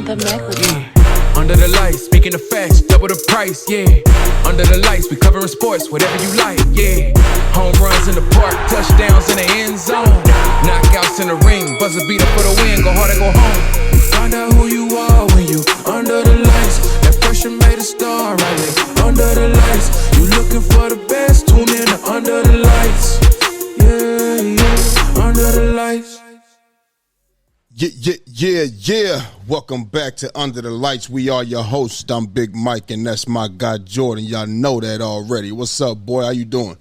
Under the lights, speaking of facts, double the price, yeah. Under the lights, we covering sports, whatever you like, yeah. Home runs in the park, touchdowns in the end zone. Knockouts in the ring, buzzer beater for the win, go hard or go home. Find out who you are when you under the lights. That pressure made a star, right there. Under the lights, you looking for the best, tune in to Under the Lights. Yeah, yeah, Under the Lights. Yeah. Welcome back to Under the Lights. We are your hosts. I'm Big Mike, and that's my guy Jordan. Y'all know that already. What's up, boy? How you doing?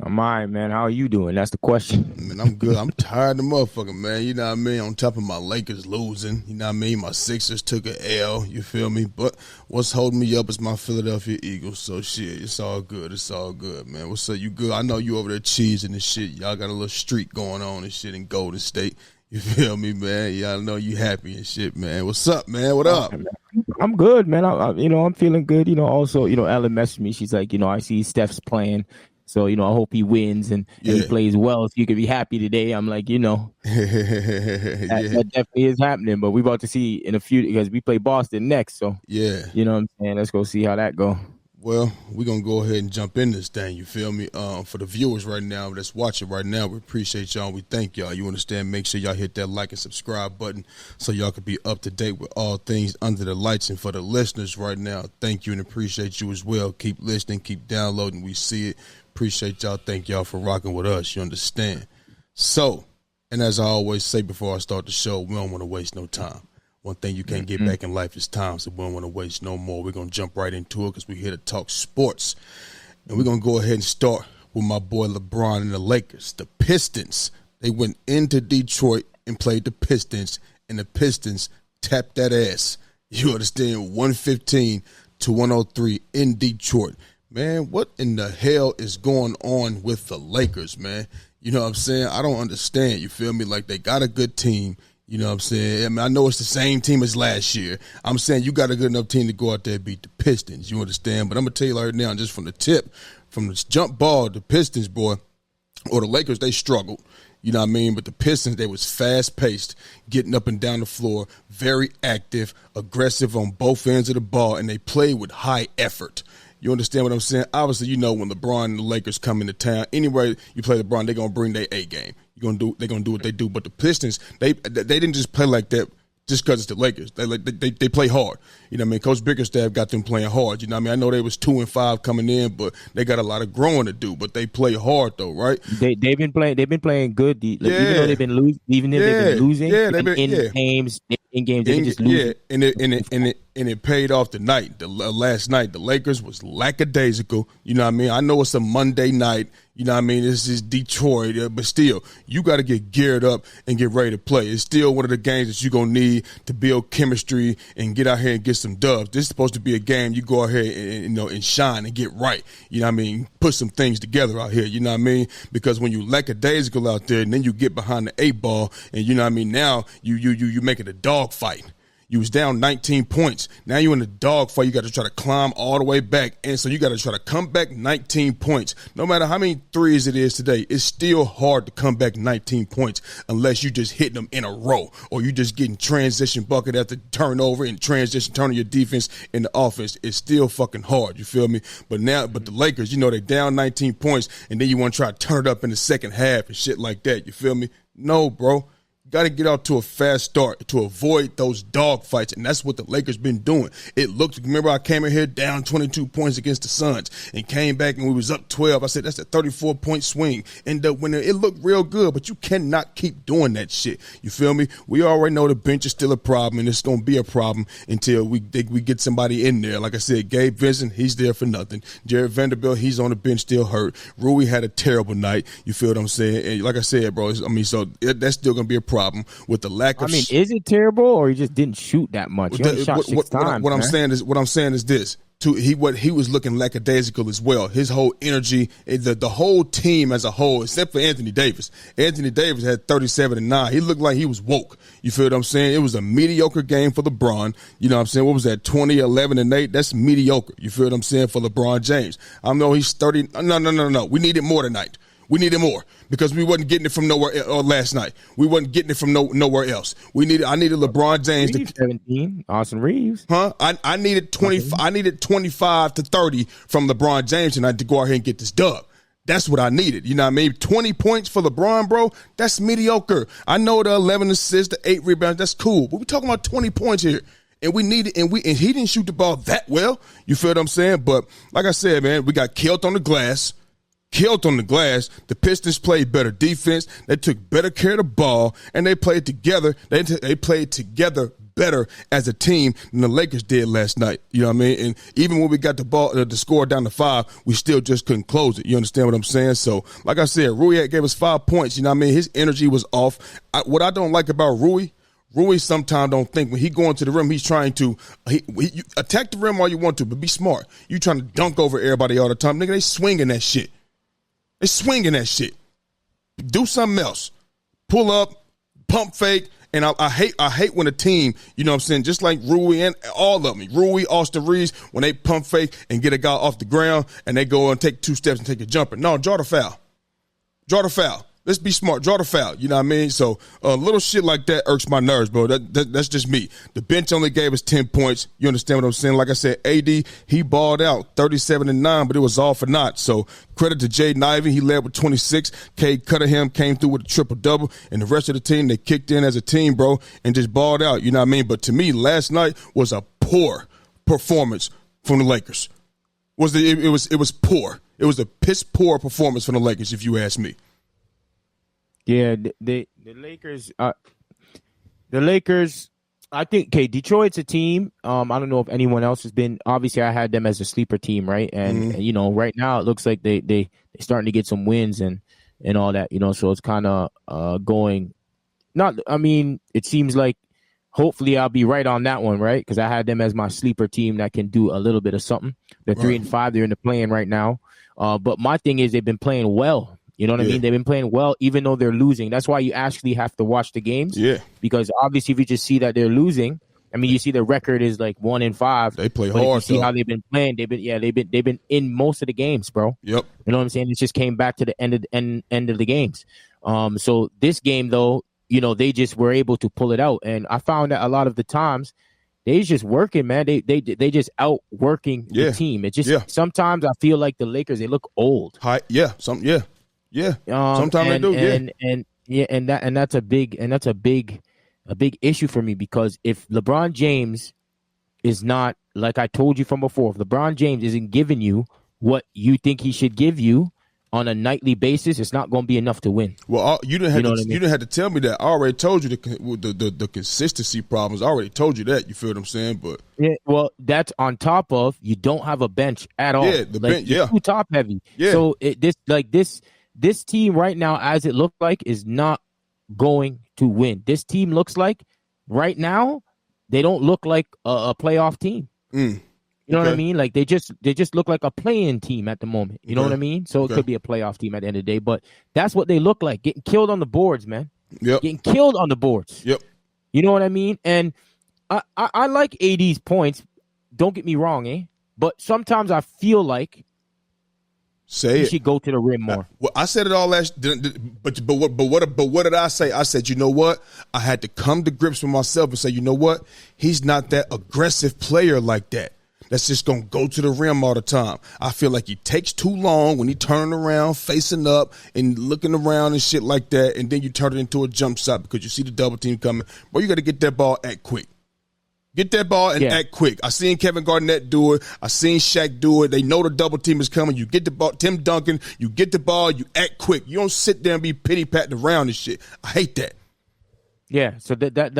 I'm all right, man. How are you doing? That's the question. Man, I'm good. I'm tired of the motherfucker, man. You know what I mean? On top of my Lakers losing. You know what I mean? My Sixers took an L. You feel me? But what's holding me up is my Philadelphia Eagles. So, shit, it's all good. It's all good, man. What's up? You good? I know you over there cheesing and shit. Y'all got a little streak going on and shit in Golden State. You feel me, man? Y'all know you happy and shit, man. What's up, man? What up? I'm good, man. I'm feeling good. Also, Ellen messaged me. She's like, I see Steph's playing. So, I hope he wins and he plays well so you can be happy today. I'm like, that definitely is happening. But we're about to see in a few because we play Boston next. So, yeah. You know what I'm saying? Let's go see how that go. Well, we're going to go ahead and jump in this thing, you feel me? For the viewers right now that's watching right now, we appreciate y'all. We thank y'all. You understand? Make sure y'all hit that like and subscribe button so y'all can be up to date with all things Under the Lights. And for the listeners right now, thank you and appreciate you as well. Keep listening, keep downloading. We see it. Appreciate y'all. Thank y'all for rocking with us. You understand? So, and as I always say before I start the show, we don't want to waste no time. One thing you can't get back in life is time, so we don't want to waste no more. We're going to jump right into it because we're here to talk sports. And we're going to go ahead and start with my boy LeBron and the Lakers. The Pistons, they went into Detroit and played the Pistons, and the Pistons tapped that ass. You understand? 115-103 in Detroit. Man, what in the hell is going on with the Lakers, man? You know what I'm saying? I don't understand. You feel me? Like, they got a good team. You know what I'm saying? I mean, I know it's the same team as last year. I'm saying you got a good enough team to go out there and beat the Pistons. You understand? But I'm going to tell you right now, just from the tip, from the jump ball, the Pistons, boy, or the Lakers, they struggled. You know what I mean? But the Pistons, they was fast-paced, getting up and down the floor, very active, aggressive on both ends of the ball, and they played with high effort. You understand what I'm saying? Obviously, when LeBron and the Lakers come into town, anyway you play LeBron, they're going to bring their A game. They're going to do what they do. But the Pistons, they didn't just play like that just because it's the Lakers. They play hard. You know what I mean? Coach Bickerstaff got them playing hard. You know what I mean? I know they was 2-5 coming in, but they got a lot of growing to do. But they play hard though, right? They've been playing good. Even though they've been losing, in games, they can just lose. And it paid off tonight. Last night, the Lakers was lackadaisical. You know what I mean? I know it's a Monday night. You know what I mean? This is Detroit, but still, you got to get geared up and get ready to play. It's still one of the games that you're going to need to build chemistry and get out here and get some dubs. This is supposed to be a game you go out here and shine and get right. You know what I mean? Put some things together out here. You know what I mean? Because when you lackadaisical out there and then you get behind the 8-ball and you know what I mean? Now you make it a dog fight. You was down 19 points. Now you're in a dogfight. You got to try to climb all the way back. And so you got to try to come back 19 points. No matter how many threes it is today, it's still hard to come back 19 points unless you just hitting them in a row or you just getting transition bucket after turnover and transition, turning your defense into offense. It's still fucking hard. You feel me? But the Lakers, they down 19 points and then you want to try to turn it up in the second half and shit like that. You feel me? No, bro. Got to get out to a fast start to avoid those dog fights, and that's what the Lakers been doing. Remember I came in here down 22 points against the Suns and came back and we was up 12. I said, that's a 34-point swing. End up winning. It looked real good, but you cannot keep doing that shit. You feel me? We already know the bench is still a problem, and it's going to be a problem until we get somebody in there. Like I said, Gabe Vincent, he's there for nothing. Jared Vanderbilt, he's on the bench still hurt. Rui had a terrible night. You feel what I'm saying? And like I said, bro, that's still going to be a problem with the lack of. Is it terrible or he just didn't shoot that much? He only shot 6 times. What I'm saying is this. He was looking lackadaisical as well. His whole energy, the whole team as a whole, except for Anthony Davis. Anthony Davis had 37-9. He looked like he was woke. You feel what I'm saying? It was a mediocre game for LeBron. You know what I'm saying? What was that, 20, 11, and 8? That's mediocre. You feel what I'm saying, for LeBron James. I know he's 30. No. We needed more tonight. We needed more because we wasn't getting it from nowhere last night. We wasn't getting it from nowhere else. I needed LeBron James Reeves, 17, Austin Reeves. I needed 20. I needed 25 to 30 from LeBron James tonight to go out here and get this dub. That's what I needed. You know what I mean? 20 points for LeBron, bro, that's mediocre. I know the 11 assists, the 8 rebounds, that's cool. But we're talking about 20 points here. And we needed, and he didn't shoot the ball that well. You feel what I'm saying? But like I said, man, we got killed on the glass. The Pistons played better defense. They took better care of the ball, and they played together. They played together better as a team than the Lakers did last night. You know what I mean? And even when we got the score down to 5, we still just couldn't close it. You understand what I'm saying? So, like I said, Rui gave us 5 points. You know what I mean? His energy was off. What I don't like about Rui sometimes don't think when he going to the rim, he's trying to you attack the rim all you want to, but be smart. You trying to dunk over everybody all the time. Nigga, they swinging that shit. Do something else. Pull up, pump fake. And I hate when a team, you know what I'm saying, just like Rui and all of them, Rui, Austin Reeves, when they pump fake and get a guy off the ground and they go and take 2 steps and take a jumper. No, draw the foul. Let's be smart. Draw the foul. You know what I mean? So a little shit like that irks my nerves, bro. That's just me. The bench only gave us 10 points. You understand what I'm saying? Like I said, AD, he balled out 37-9, but it was all for naught. So credit to Jaden Ivey. He led with 26. Cade Cunningham came through with a triple-double. And the rest of the team, they kicked in as a team, bro, and just balled out. You know what I mean? But to me, last night was a poor performance from the Lakers. It was poor. It was a piss-poor performance from the Lakers, if you ask me. Yeah, the Lakers. I think Detroit's a team. I don't know if anyone else has been. Obviously, I had them as a sleeper team, right? And you know, right now it looks like they starting to get some wins and all that. You know, so it's kind of going. Not. I mean, it seems like hopefully I'll be right on that one, right? Because I had them as my sleeper team that can do a little bit of something. They're 3-5. They're in the play-in right now. But my thing is they've been playing well. You know what I mean? They've been playing well, even though they're losing. That's why you actually have to watch the games. Yeah. Because obviously, if you just see that they're losing, I mean, you see the record is like 1-5. They play but hard. If you see how they've been playing. They've been in most of the games, bro. Yep. You know what I'm saying? It just came back to the end of the games. So this game, though, you know, they just were able to pull it out, and I found that a lot of the times they just working, man. They just outworking the team. It just sometimes I feel like the Lakers, they look old. Sometimes they do. And that's a big issue for me, because if LeBron James is not, like I told you from before, if LeBron James isn't giving you what you think he should give you on a nightly basis, it's not going to be enough to win. Well, you didn't have to tell me that. I already told you the consistency problems. I already told you that. You feel what I'm saying? But yeah, well, that's on top of you don't have a bench at all. Yeah, the bench. Yeah, too top heavy. Yeah. So this team right now, as it looked like, is not going to win. This team looks like right now they don't look like a playoff team. You know what I mean? Like they just look like a play-in team at the moment. You know what I mean? So it could be a playoff team at the end of the day, but that's what they look like, getting killed on the boards, man. Yep. Getting killed on the boards. Yep. You know what I mean? And I like AD's points. Don't get me wrong, but sometimes I feel like he should go to the rim more. Well, I said it all last, but what did I say? I said, you know what? I had to come to grips with myself and say, you know what? He's not that aggressive player like that. That's just going to go to the rim all the time. I feel like he takes too long when he turning around, facing up, and looking around and shit like that, and then you turn it into a jump shot because you see the double team coming. Boy, you got to get that ball act quick. Get that ball and act quick. I seen Kevin Garnett do it. I seen Shaq do it. They know the double team is coming. You get the ball. Tim Duncan, you get the ball, you act quick. You don't sit there and be pity-patting around and shit. I hate that. Yeah, so that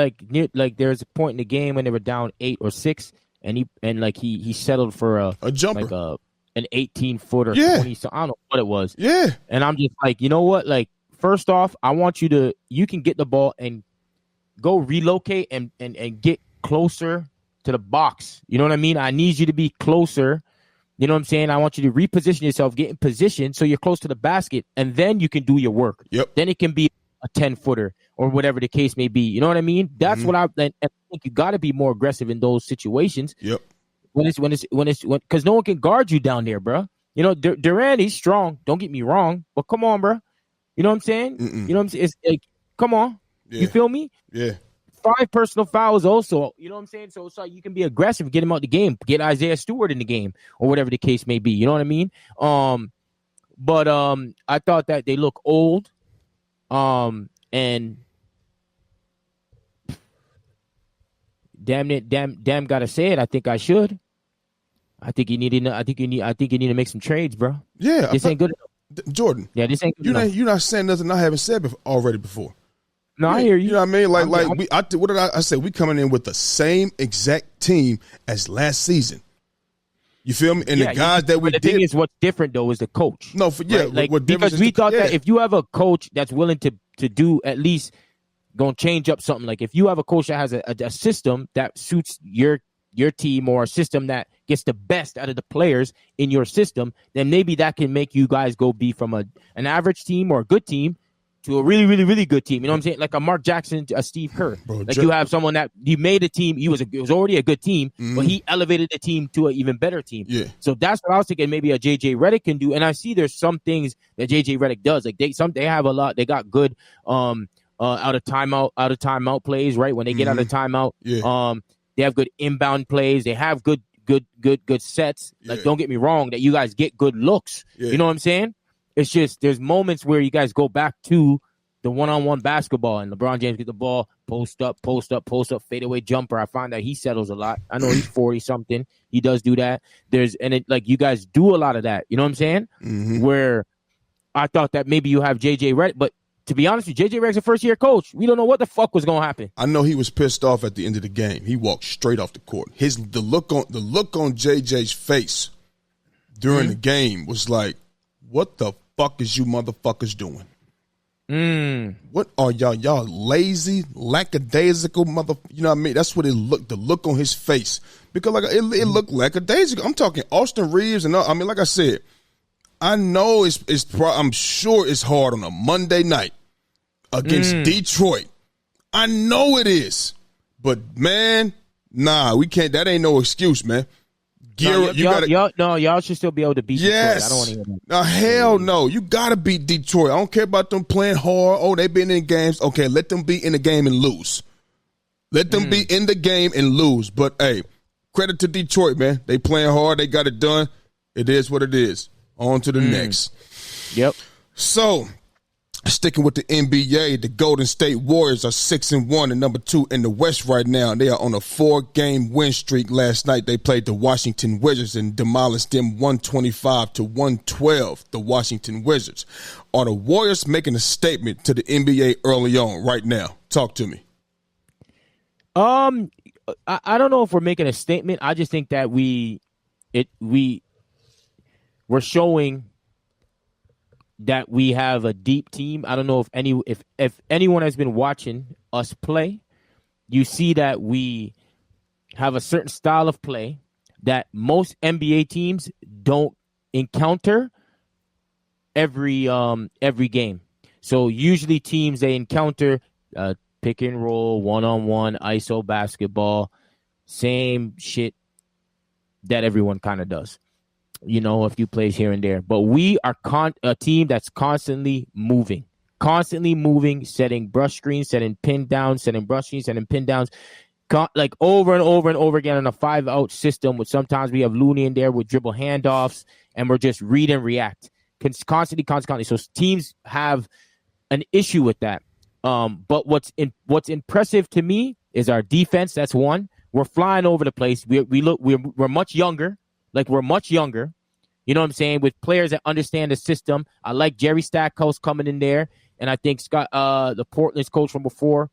like there's a point in the game when they were down 8 or 6, and he settled for a jumper, like an 18-footer, 20. So I don't know what it was. Yeah, and I'm just like, you know what? Like, first off, I want you can get the ball and go relocate and get closer to the box. You know what I mean? I need you to be closer. You know what I'm saying? I want you to reposition yourself, get in position so you're close to the basket, and then you can do your work. Yep. Then it can be a 10-footer or whatever the case may be. You know what I mean? That's what I think. You got to be more aggressive in those situations. Yep. When because no one can guard you down there, bro. You know, Durant, he's strong. Don't get me wrong, but come on, bro. You know what I'm saying? Mm-mm. You know what I'm saying? It's like, come on. Yeah. You feel me? Yeah. 5 personal fouls also. You know what I'm saying? So it's like you can be aggressive, get him out the game, get Isaiah Stewart in the game, or whatever the case may be. You know what I mean? But I thought that they look old. And damn gotta say it. I think I should. I think you need to make some trades, bro. Yeah. This ain't good enough. Jordan. Yeah, this ain't good enough. You're not saying nothing I haven't said already before. No, I hear you. You know what I mean? What did I say? We coming in with the same exact team as last season. You feel me? And the guys that we did. The thing is, what's different though is the coach. No, right? Like, because we thought that if you have a coach that's willing to do at least gonna change up something. Like if you have a coach that has a system that suits your team, or a system that gets the best out of the players in your system, then maybe that can make you guys go be from an average team or a good team to a really, really, really good team. You know what I'm saying? Like a Mark Jackson, a Steve Kerr. Bro, like you have someone that you made a team. It was already a good team, mm-hmm. but he elevated the team to an even better team. Yeah. So that's what I was thinking. Maybe a JJ Redick can do. And I see there's some things that JJ Redick does. Like they have a lot. They got good out of timeout plays. Right when they get out of timeout. Yeah. They have good inbound plays. They have good sets. Like don't get me wrong, that you guys get good looks. Yeah. You know what I'm saying? It's just there's moments where you guys go back to the one-on-one basketball, and LeBron James get the ball, post up, fadeaway jumper. I find that he settles a lot. I know he's 40-something. He does do that. You guys do a lot of that. You know what I'm saying? Mm-hmm. Where I thought that maybe you have JJ Redick, but to be honest with you, JJ Redick's a first-year coach. We don't know what the fuck was going to happen. I know he was pissed off at the end of the game. He walked straight off the court. The look on JJ's face during the game was like, "What the fuck is you motherfuckers doing? What are y'all lazy, lackadaisical mother? You know what I mean? That's what it looked. The look on his face, because like it looked lackadaisical. I'm talking Austin Reeves, and I mean, like I said, I know I'm sure it's hard on a Monday night against Detroit. I know it is, but man, nah, we can't. That ain't no excuse, man. Y'all should still be able to beat Detroit. I don't want to hear that. No, hell no. You got to beat Detroit. I don't care about them playing hard. Oh, they've been in games. Okay, let them be in the game and lose. Let them be in the game and lose. But, hey, credit to Detroit, man. They playing hard. They got it done. It is what it is. On to the next. Yep. So, sticking with the NBA, the Golden State Warriors are 6-1 and number 2 in the West right now. They are on a 4-game win streak. Last night they played the Washington Wizards and demolished them 125-112. The Washington Wizards. Are the Warriors making a statement to the NBA early on right now? Talk to me. I don't know if we're making a statement. I just think that we're showing that we have a deep team. I don't know if anyone has been watching us play, you see that we have a certain style of play that most NBA teams don't encounter every game. So usually teams, they encounter pick and roll, one-on-one, ISO basketball, same shit that everyone kind of does. You know, a few plays here and there. But we are a team that's constantly moving, setting brush screens, setting pin downs, setting brush screens, setting pin downs, like over and over and over again on a 5-out system, which sometimes we have Looney in there with dribble handoffs, and we're just read and react constantly. So teams have an issue with that. But what's impressive to me is our defense. That's one. We're flying over the place. We're much younger. We're much younger, you know what I'm saying, with players that understand the system. I like Jerry Stackhouse coming in there, and I think Scott, the Portland's coach from before,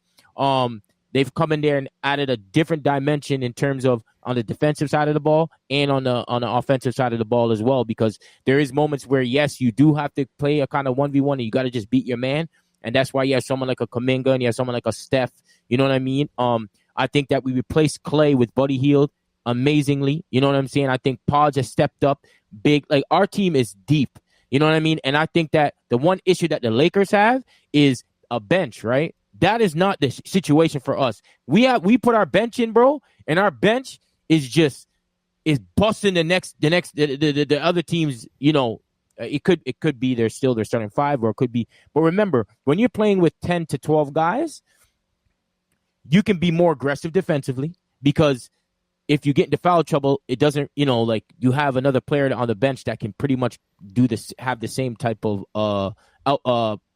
they've come in there and added a different dimension in terms of on the defensive side of the ball and on the offensive side of the ball as well, because there is moments where, yes, you do have to play a kind of 1v1 and you got to just beat your man, and that's why you have someone like a Kuminga and you have someone like a Steph, you know what I mean? I think that we replaced Clay with Buddy Hield amazingly. You know what I'm saying? I think Podge has stepped up big. Like, our team is deep. You know what I mean? And I think that the one issue that the Lakers have is a bench, right? That is not the situation for us. We put our bench in, bro, and our bench is just is busting the other teams, it could be they're starting 5, or it could be. But remember, when you're playing with 10 to 12 guys, you can be more aggressive defensively, because if you get into foul trouble, it doesn't, like you have another player on the bench that can pretty much have the same type of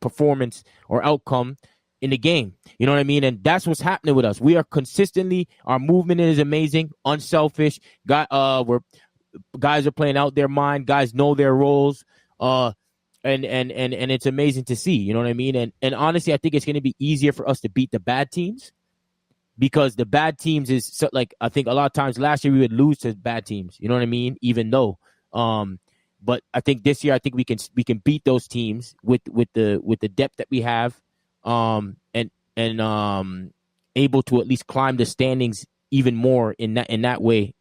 performance or outcome in the game. You know what I mean? And that's what's happening with us. We are consistently, our movement is amazing, unselfish. Guys are playing out their mind. Guys know their roles. And it's amazing to see. You know what I mean? And honestly, I think it's going to be easier for us to beat the bad teams, because the bad teams is so, like, I think a lot of times last year we would lose to bad teams. You know what I mean? Even though, but I think this year, I think we can beat those teams with the depth that we have, and able to at least climb the standings even more in that way.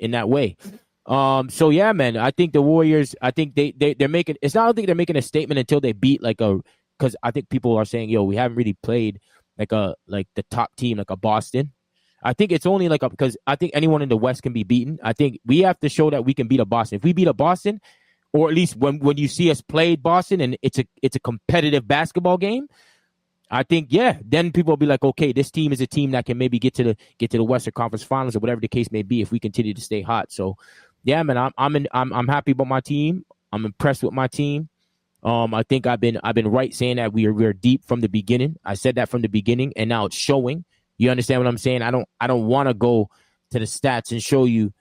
So yeah, man, I think the Warriors, I think they're making, it's not, I don't think they're making a statement until they beat because I think people are saying, we haven't really played like the top team, like a Boston. I think it's only because I think anyone in the West can be beaten. I think we have to show that we can beat a Boston. If we beat a Boston, or at least when you see us play Boston and it's a competitive basketball game, I think, then people will be like, okay, this team is a team that can maybe get to the Western Conference Finals, or whatever the case may be, if we continue to stay hot. So yeah, man, I'm happy about my team. I'm impressed with my team. I think I've been right saying that we're deep from the beginning. I said that from the beginning, and now it's showing. You understand what I'm saying? I don't want to go to the stats and show you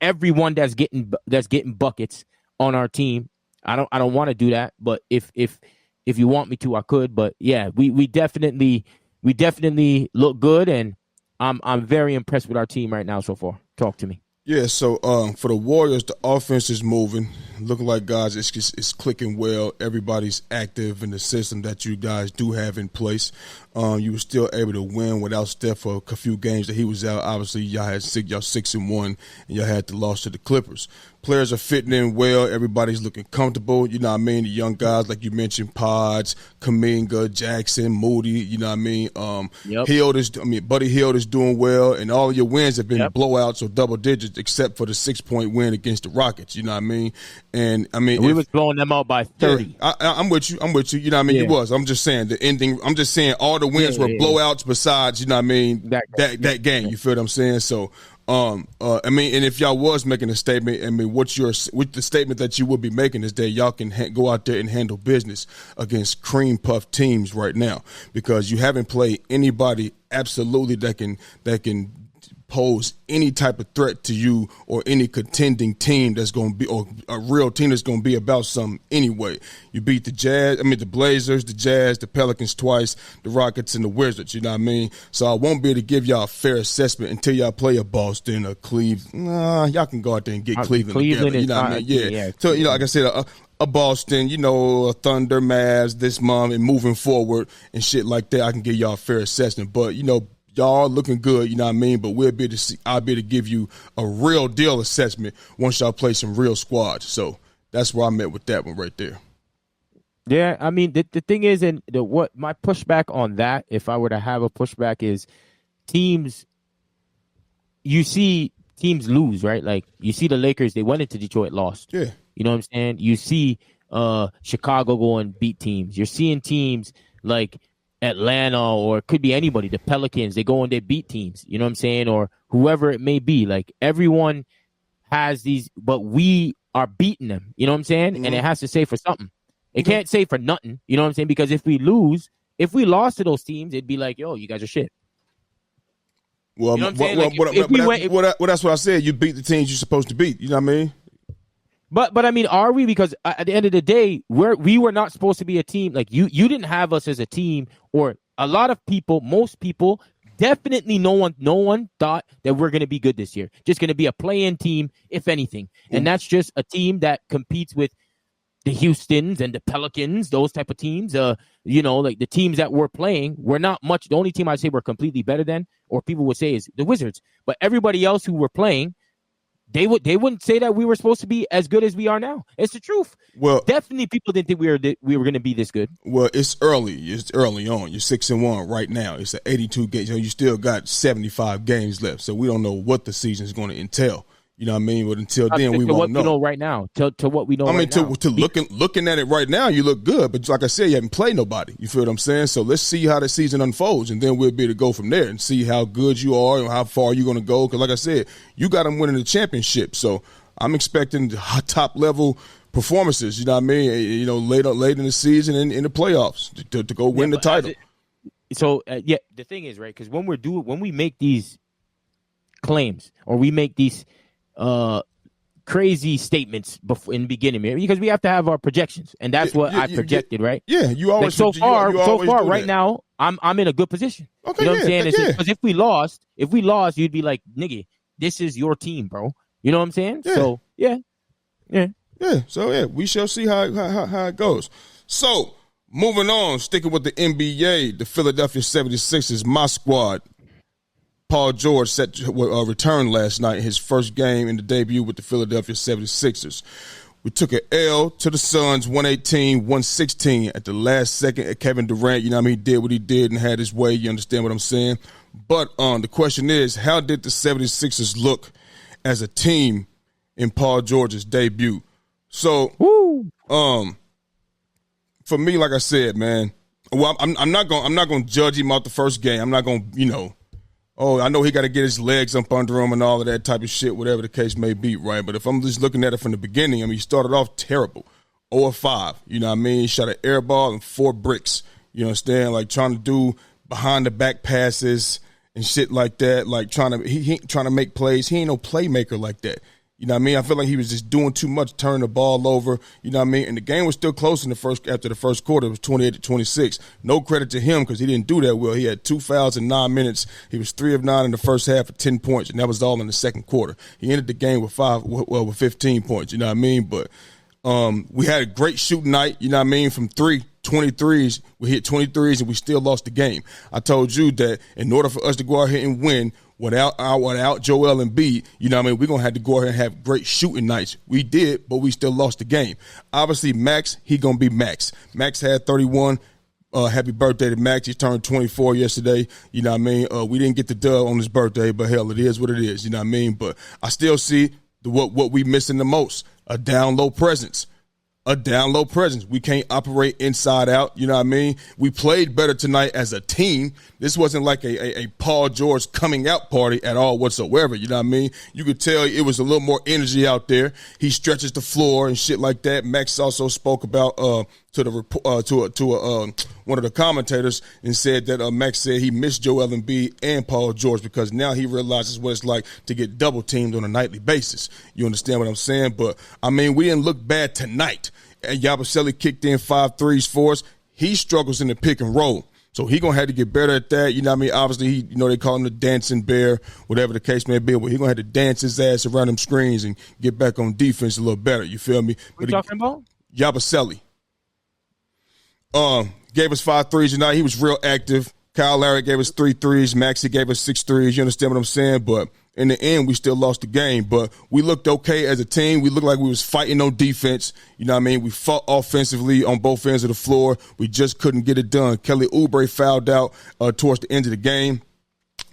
everyone that's getting buckets on our team. I don't want to do that. But if you want me to, I could. But yeah, we definitely look good, and I'm very impressed with our team right now so far. Talk to me. Yeah, so for the Warriors, the offense is moving, looking like, guys, it's clicking well. Everybody's active in the system that you guys do have in place. You were still able to win without Steph for a few games that he was out. Obviously, y'all 6-1, and y'all had the loss to the Clippers. Players are fitting in well. Everybody's looking comfortable. You know what I mean? The young guys, like you mentioned, Pods, Kuminga, Jackson, Moody. You know what I mean? Buddy Hield is doing well, and all of your wins have been blowouts or double digits, except for the 6-point win against the Rockets. You know what I mean? And I mean, we was blowing them out by 30. Yeah, I'm with you. You know what I mean? Yeah. It was. I'm just saying the ending. I'm just saying all the wins were blowouts. Besides, you know what I mean? That game. You feel what I'm saying? So. I mean, and if y'all was making a statement, I mean, with the statement that you would be making is that y'all can go out there and handle business against cream puff teams right now, because you haven't played anybody absolutely that can pose any type of threat to you or any contending team that's going to be, or a real team that's going to be about something anyway. You beat the Blazers, the Jazz, the Pelicans twice, the Rockets, and the Wizards, you know what I mean? So I won't be able to give y'all a fair assessment until y'all play a Boston or Cleveland. Y'all can go out there and get Cleveland together, you know what I mean? Yeah. So, like I said, a Boston, a Thunder, Mavs this month and moving forward and shit like that, I can give y'all a fair assessment. But, y'all are looking good, you know what I mean? But I'll be able to give you a real deal assessment once y'all play some real squads. So that's where I'm at with that one right there. Yeah, I mean, the thing is, and what my pushback on that, if I were to have a pushback, is teams. You see teams lose, right? Like you see the Lakers, they went into Detroit, lost. Yeah, you know what I'm saying? You see Chicago go and beat teams. You're seeing teams like Atlanta, or it could be anybody, the Pelicans, they go and they beat teams, you know what I'm saying? Or whoever it may be. Like everyone has these, but we are beating them, you know what I'm saying? Mm-hmm. And it has to say for something. It can't say for nothing, you know what I'm saying? Because if we lost to those teams, it'd be like, yo, you guys are shit. Well, you know that's what I said. You beat the teams you're supposed to beat, you know what I mean? But I mean, are we? Because at the end of the day, we were not supposed to be a team. Like you didn't have us as a team, or a lot of people, most people, definitely no one thought that we're going to be good this year. Just going to be a play-in team, if anything. And that's just a team that competes with the Houstons and the Pelicans, those type of teams. Like the teams that we're playing, we're not much. The only team I'd say we're completely better than, or people would say, is the Wizards. But everybody else who we're playing, They wouldn't say that we were supposed to be as good as we are now. It's the truth. Well, definitely people didn't think we were going to be this good. Well, it's early. It's early on. You're 6-1 right now. It's an 82 games. You still got 75 games left, so we don't know what the season is going to entail. You know what I mean? But until then, we to won't what we know right now. To what we know. I mean, right now. to looking at it right now, you look good. But like I said, you haven't played nobody. You feel what I'm saying? So let's see how the season unfolds, and then we'll be able to go from there and see how good you are and how far you're going to go. Because like I said, you got them winning the championship. So I'm expecting top level performances. You know what I mean? You know, late in the season and in the playoffs to go win the title. The thing is, right? Because when we make these claims or we make these crazy statements before in the beginning, because we have to have our projections, and that's what I projected, right? Yeah, you always so far right that. now, I'm in a good position. Okay, you know what I'm saying? Yeah. Because if we lost, you'd be like, nigga, this is your team, bro. You know what I'm saying? Yeah. So yeah. So yeah, we shall see how it goes. So moving on, sticking with the NBA, the Philadelphia 76ers, my squad. Paul George set returned last night, his first game in the debut with the Philadelphia 76ers. We took an L to the Suns, 118-116 at the last second. Kevin Durant, you know what I mean, did what he did and had his way. You understand what I'm saying? But the question is, how did the 76ers look as a team in Paul George's debut? So, for me, like I said, man, well, I'm not going to judge him out the first game. I'm not going to, I know he got to get his legs up under him and all of that type of shit, whatever the case may be, right? But if I'm just looking at it from the beginning, I mean, he started off terrible, 0-5, you know what I mean? He shot an air ball and 4 bricks, you understand? Like trying to do behind the back passes and shit like that, like trying to make plays. He ain't no playmaker like that. You know what I mean? I feel like he was just doing too much, turning the ball over. You know what I mean? And the game was still close after the first quarter. It was 28-26. No credit to him because he didn't do that well. He had 2 fouls in 9 minutes. He was 3 of 9 in the first half for 10 points, and that was all in the second quarter. He ended the game with 15 points. You know what I mean? But we had a great shooting night. You know what I mean? From 23s, we hit 23s, and we still lost the game. I told you that in order for us to go out here and win, without Joel Embiid, you know what I mean, we're going to have to go ahead and have great shooting nights. We did, but we still lost the game. Obviously, Max, he going to be Max. Max had 31. Happy birthday to Max. He turned 24 yesterday. You know what I mean? We didn't get the dub on his birthday, but hell, it is what it is. You know what I mean? But I still see what we missing the most, a down low presence. We can't operate inside out. You know what I mean? We played better tonight as a team. This wasn't like a Paul George coming out party at all whatsoever. You know what I mean? You could tell it was a little more energy out there. He stretches the floor and shit like that. Max also spoke about one of the commentators and said that Max said he missed Joel Embiid and Paul George because now he realizes what it's like to get double teamed on a nightly basis. You understand what I'm saying? But I mean, we didn't look bad tonight. And Yabusele kicked in 5 threes for us. He struggles in the pick and roll. So he going to have to get better at that. You know what I mean? Obviously, they call him the dancing bear, whatever the case may be. But he going to have to dance his ass around them screens and get back on defense a little better. You feel me? What you talking about? Yabusele. Gave us 5 threes tonight. He was real active. Kyle Larry gave us 3 threes. Maxey gave us 6 threes. You understand what I'm saying? But in the end, we still lost the game. But we looked okay as a team. We looked like we was fighting on defense. You know what I mean? We fought offensively on both ends of the floor. We just couldn't get it done. Kelly Oubre fouled out towards the end of the game.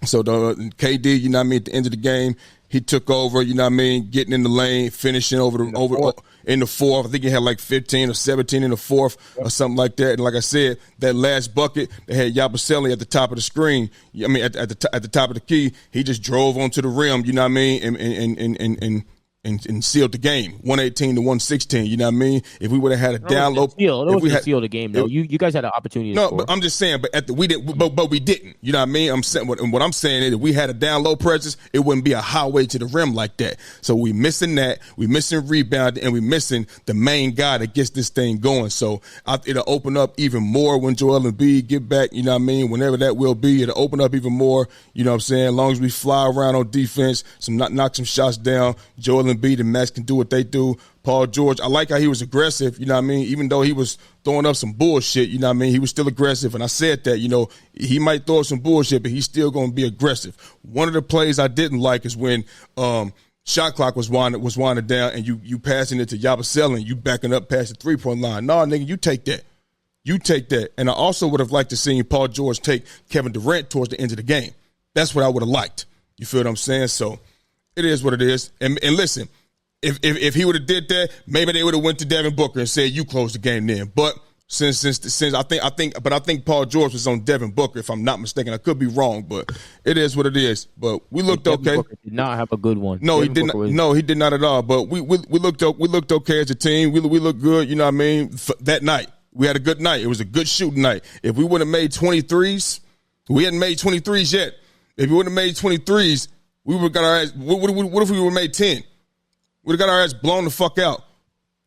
So the KD, you know what I mean, at the end of the game, he took over, you know what I mean, getting in the lane, finishing over in the fourth. I think he had like 15 or 17 in the fourth or something like that. And like I said, that last bucket, they had Yabusele at the top of the screen. I mean, at the top of the key, he just drove onto the rim, you know what I mean, and sealed the game, 118-116. You know what I mean? If we would have had a down low, seal the game though. You guys had an opportunity. No, but I'm just saying. But we didn't. You know what I mean? I'm saying what I'm saying is, if we had a down low presence, it wouldn't be a highway to the rim like that. So we missing that. We missing rebound, and we missing the main guy that gets this thing going. So it'll open up even more when Joel Embiid get back. You know what I mean? Whenever that will be, it'll open up even more. You know what I'm saying? As long as we fly around on defense, knock some shots down. Joel Embiid and Max can do what they do. Paul George, I like how he was aggressive, you know what I mean? Even though he was throwing up some bullshit, you know what I mean? He was still aggressive, and I said that, he might throw up some bullshit, but he's still going to be aggressive. One of the plays I didn't like is when shot clock was winding down and you passing it to Yabusele and you backing up past the three-point line. No, nigga, you take that. You take that. And I also would have liked to see Paul George take Kevin Durant towards the end of the game. That's what I would have liked. You feel what I'm saying? So It is what it is. And listen, if he would have did that, maybe they would have went to Devin Booker and said, you close the game then. But since I think Paul George was on Devin Booker, if I'm not mistaken. I could be wrong, but it is what it is. But we looked Devin okay. Booker did not have a good one. No, Devin he did Booker not. was- No, he did not at all. But we looked okay as a team. We looked good. You know what I mean? That night, we had a good night. It was a good shooting night. If we would have made 23s, we hadn't made 23s yet. If we would have made 23s, we would have got our ass. What if we would have made 10? We'd have got our ass blown the fuck out.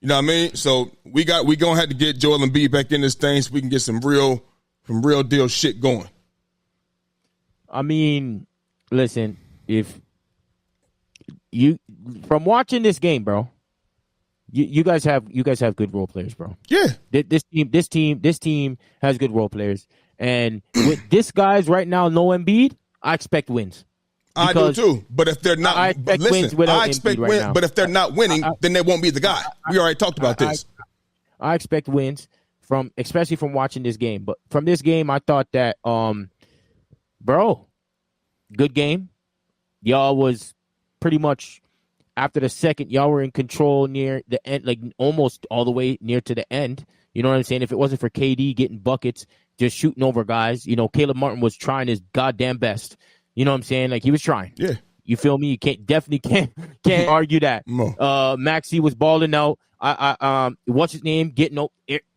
You know what I mean? So we gonna have to get Joel Embiid back in this thing so we can get some real deal shit going. I mean, listen, if you from watching this game, bro, you guys have good role players, bro. Yeah. This team has good role players, and with this guys right now, no Embiid, I expect wins. I do too, but if they're not, I expect wins without I expect Embiid right wins. now. But if they're not winning, then they won't be the guy. We already talked about this. I expect wins especially from watching this game. But from this game, I thought that, bro, good game. Y'all was pretty much after the second, y'all were in control near the end, like almost all the way near to the end. You know what I'm saying? If it wasn't for KD getting buckets, just shooting over guys, Caleb Martin was trying his goddamn best. You know what I'm saying? Like, he was trying. Yeah. You feel me? You can't argue that. No. Maxey was balling out. What's his name? Getting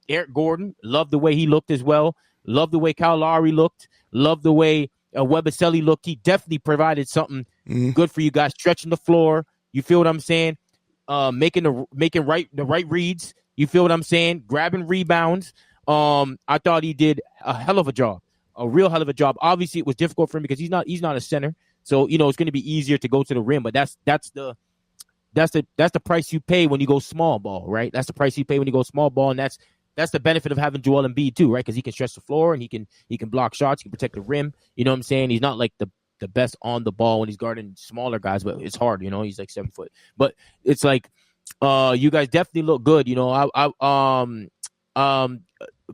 Eric Gordon. Love the way he looked as well. Love the way Kyle Lowry looked. Love the way Webaselli looked. He definitely provided something good for you guys. Stretching the floor. You feel what I'm saying? Making the right reads. You feel what I'm saying? Grabbing rebounds. I thought he did a hell of a job. A real hell of a job. Obviously, it was difficult for him because he's not a center. So, it's going to be easier to go to the rim, but that's the price you pay when you go small ball, right? That's the price you pay when you go small ball, and that's the benefit of having Joel Embiid too, right? Because he can stretch the floor and he can block shots, he can protect the rim. You know what I'm saying? He's not like the best on the ball when he's guarding smaller guys, but it's hard, he's like 7 foot. But it's like you guys definitely look good.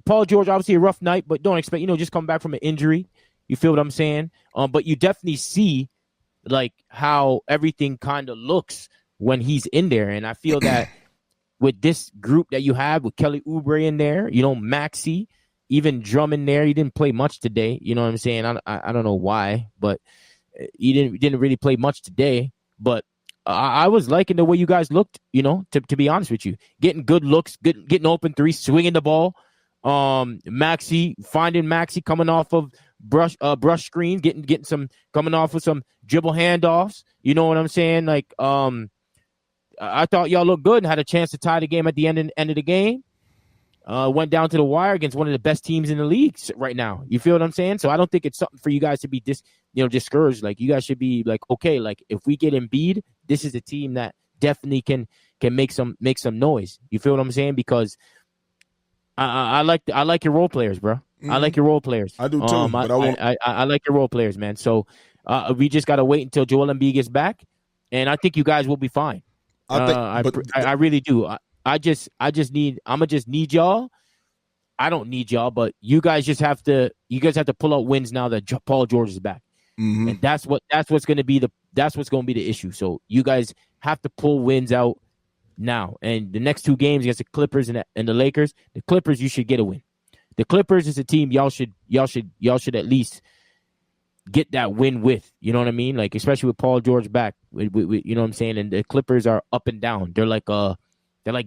Paul George, obviously a rough night, but don't expect, just come back from an injury. You feel what I'm saying? But you definitely see like how everything kind of looks when he's in there. And I feel that with this group that you have with Kelly Oubre in there, Maxey, even Drummond there, he didn't play much today. You know what I'm saying? I don't know why, but he didn't really play much today. But I was liking the way you guys looked, to be honest with you. Getting good looks, getting open three, swinging the ball. Maxey coming off of brush screen, getting some, coming off of some dribble handoffs. You know what I'm saying? Like, I thought y'all looked good and had a chance to tie the game at the end of the game. Went down to the wire against one of the best teams in the league right now. You feel what I'm saying? So I don't think it's something for you guys to be discouraged. Like, you guys should be like, okay, like if we get Embiid, this is a team that definitely can make some noise. You feel what I'm saying? Because I like your role players, bro. Mm-hmm. I like your role players. I do too. But I like your role players, man. So we just gotta wait until Joel Embiid gets back, and I think you guys will be fine. I really do. I'ma just need y'all. I don't need y'all, but you guys have to pull out wins now that Paul George is back. Mm-hmm. And that's what's going to be the issue. So you guys have to pull wins out now. And the next two games against the Clippers and the Lakers, the Clippers, you should get a win. The Clippers is a team y'all should at least get that win with. You know what I mean? Like, especially with Paul George back. You know what I'm saying? And the Clippers are up and down. They're like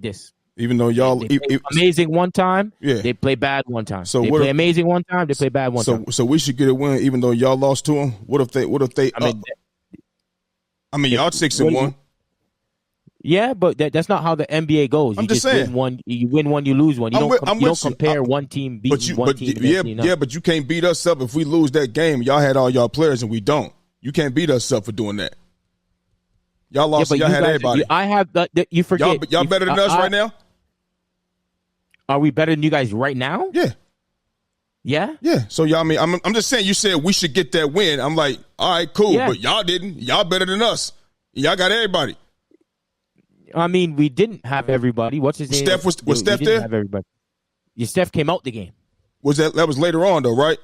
this. Even though y'all they play amazing one time, they play bad one time. So they play amazing one time, they play bad one time. So we should get a win, even though y'all lost to them. What if they? I mean, y'all 6-1. Yeah, but that's not how the NBA goes. I'm just saying. You win one, you lose one. You don't compare one team beating one team. But you can't beat us up if we lose that game. Y'all had all y'all players and we don't. You can't beat us up for doing that. Y'all lost. Y'all had everybody. I have you forget. Y'all better than us right now. Are we better than you guys right now? Yeah. Yeah? Yeah. So y'all, I mean, I'm just saying, you said we should get that win. I'm like, all right, cool. Yeah. But y'all didn't. Y'all better than us. Y'all got everybody. I mean, we didn't have everybody. What's his name? Was Steph there? Have everybody. Steph came out the game. That was later on though, right?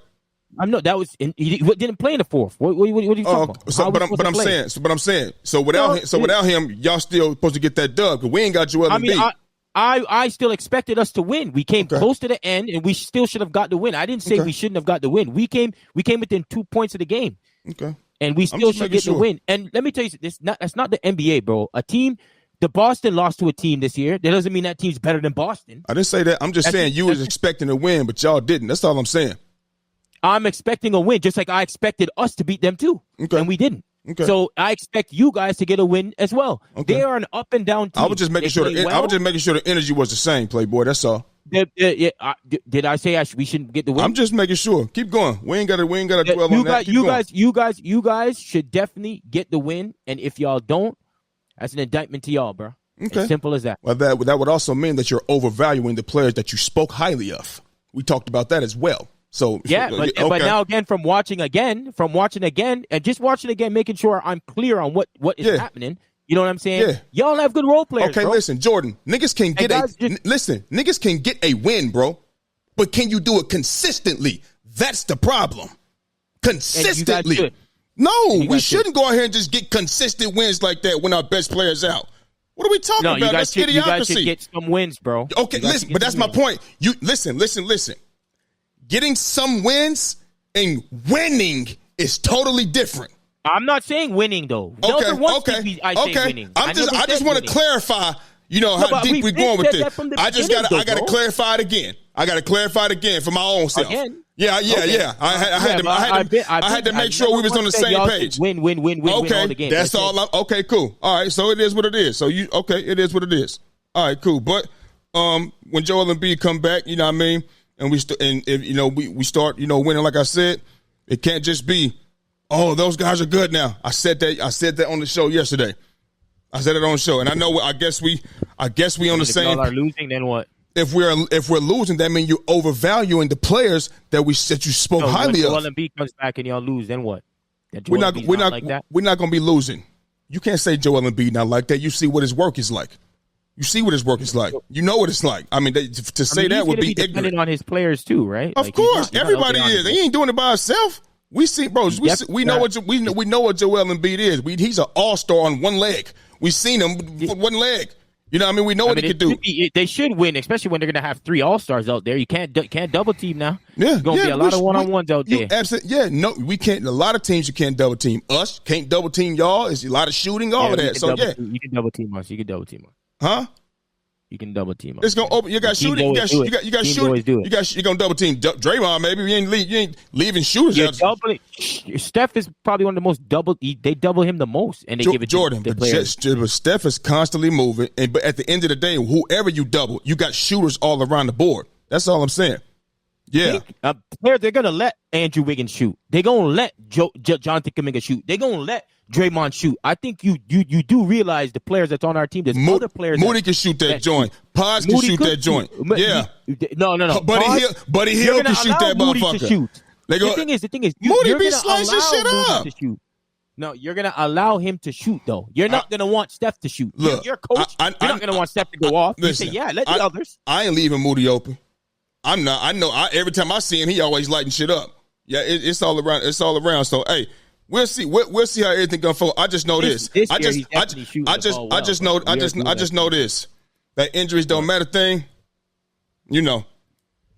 I'm not. That was he didn't play in the fourth. What are you talking about? But I'm saying, so without him, y'all still supposed to get that dub because we ain't got Joel Embiid. I still expected us to win. We came close to the end, and we still should have got the win. I didn't say we shouldn't have got the win. We came within 2 points of the game. Okay. And we still should get the win. And let me tell you, that's not the NBA, bro. The Boston lost to a team this year. That doesn't mean that team's better than Boston. I didn't say that. I'm just saying you was expecting a win, but y'all didn't. That's all I'm saying. I'm expecting a win, just like I expected us to beat them too. Okay. And we didn't. Okay. So I expect you guys to get a win as well. Okay. They are an up and down team. I was just making sure the energy was the same, Playboy. That's all. Did I say we shouldn't get the win? I'm just making sure. Keep going. We ain't got to dwell on that. You guys should definitely get the win. And if y'all don't, that's an indictment to y'all, bro. Okay. As simple as that. Well, that would also mean that you're overvaluing the players that you spoke highly of. We talked about that as well. So yeah, but now again, from watching again, and just watching again, making sure I'm clear on what is happening. You know what I'm saying? Yeah. Y'all have good role players. Okay, bro. Listen, Jordan, niggas can get niggas can get a win, bro. But can you do it consistently? That's the problem. Consistently. No, we shouldn't go out here and just get consistent wins like that when our best player's out. What are we talking about? That's idiocracy. You guys should get some wins, bro. Okay, listen, but that's my point. You listen. Getting some wins and winning is totally different. I'm not saying winning though. Okay. Say winning. I just want to clarify. You know how deep we're going with this. I gotta clarify it again. I gotta clarify it again for my own self. Again? Yeah. I had to make sure we was on the same page. Win all the games. That's all. Okay, cool. All right, so it is what it is. It is what it is. All right, cool. But when Joel Embiid come back, you know what I mean, and we start winning. Like I said, it can't just be, oh, those guys are good now. I said that on the show yesterday. I said it on the show, and I know. I guess we on the same. If y'all are losing, then what? If we're losing, that means you're overvaluing the players that you spoke highly of. When Joel Embiid comes back and y'all lose, then what? We're not going to be losing. You can't say Joel Embiid not like that. You see what his work is like. You know what it's like. I mean, to say that would be ignorant. Depending on his players too, right? Of course, everybody is. He ain't doing it by himself. We see, bro. We know what Joel Embiid is. He's an all-star on one leg. We seen him with one leg. You know what I mean? We know what he can do. They should win, especially when they're going to have 3 all-stars out there. You can't double team now. Yeah. There's going to be a lot of one-on-ones out there. Absolutely. Yeah, no, we can't. A lot of teams you can't double team. Us can't double team y'all. It's a lot of shooting, all of that. So, you can double team us. Huh? You can double team us. It's gonna open. You got shooting. You got shooting. You gonna double team Draymond? Maybe you ain't leaving shooters out. Doubling. Steph is probably one of the most double. They double him the most, and they give it Jordan. to the players. But Steph is constantly moving, but at the end of the day, whoever you double, you got shooters all around the board. That's all I'm saying. Yeah, they're gonna let Andrew Wiggins shoot. They're gonna let Jonathan Kuminga shoot. They're gonna let Draymond shoot. I think you do realize the players that's on our team. There's other players. Moody can shoot that joint. Paz can shoot that joint. Yeah. No. Buddy Hield can shoot that motherfucker. The thing is, Moody be slicing shit up. No, you're gonna allow him to shoot though. You're not gonna want Steph to shoot. Look, you're coach. You're not gonna want Steph to go off. Listen, you say, let the others. I ain't leaving Moody open. I'm not. I know. Every time I see him, he always lighting shit up. Yeah, it's all around. It's all around. So hey. We'll see. We'll see how everything gonna fall. I just know this. I just know this. That injuries don't matter thing. You know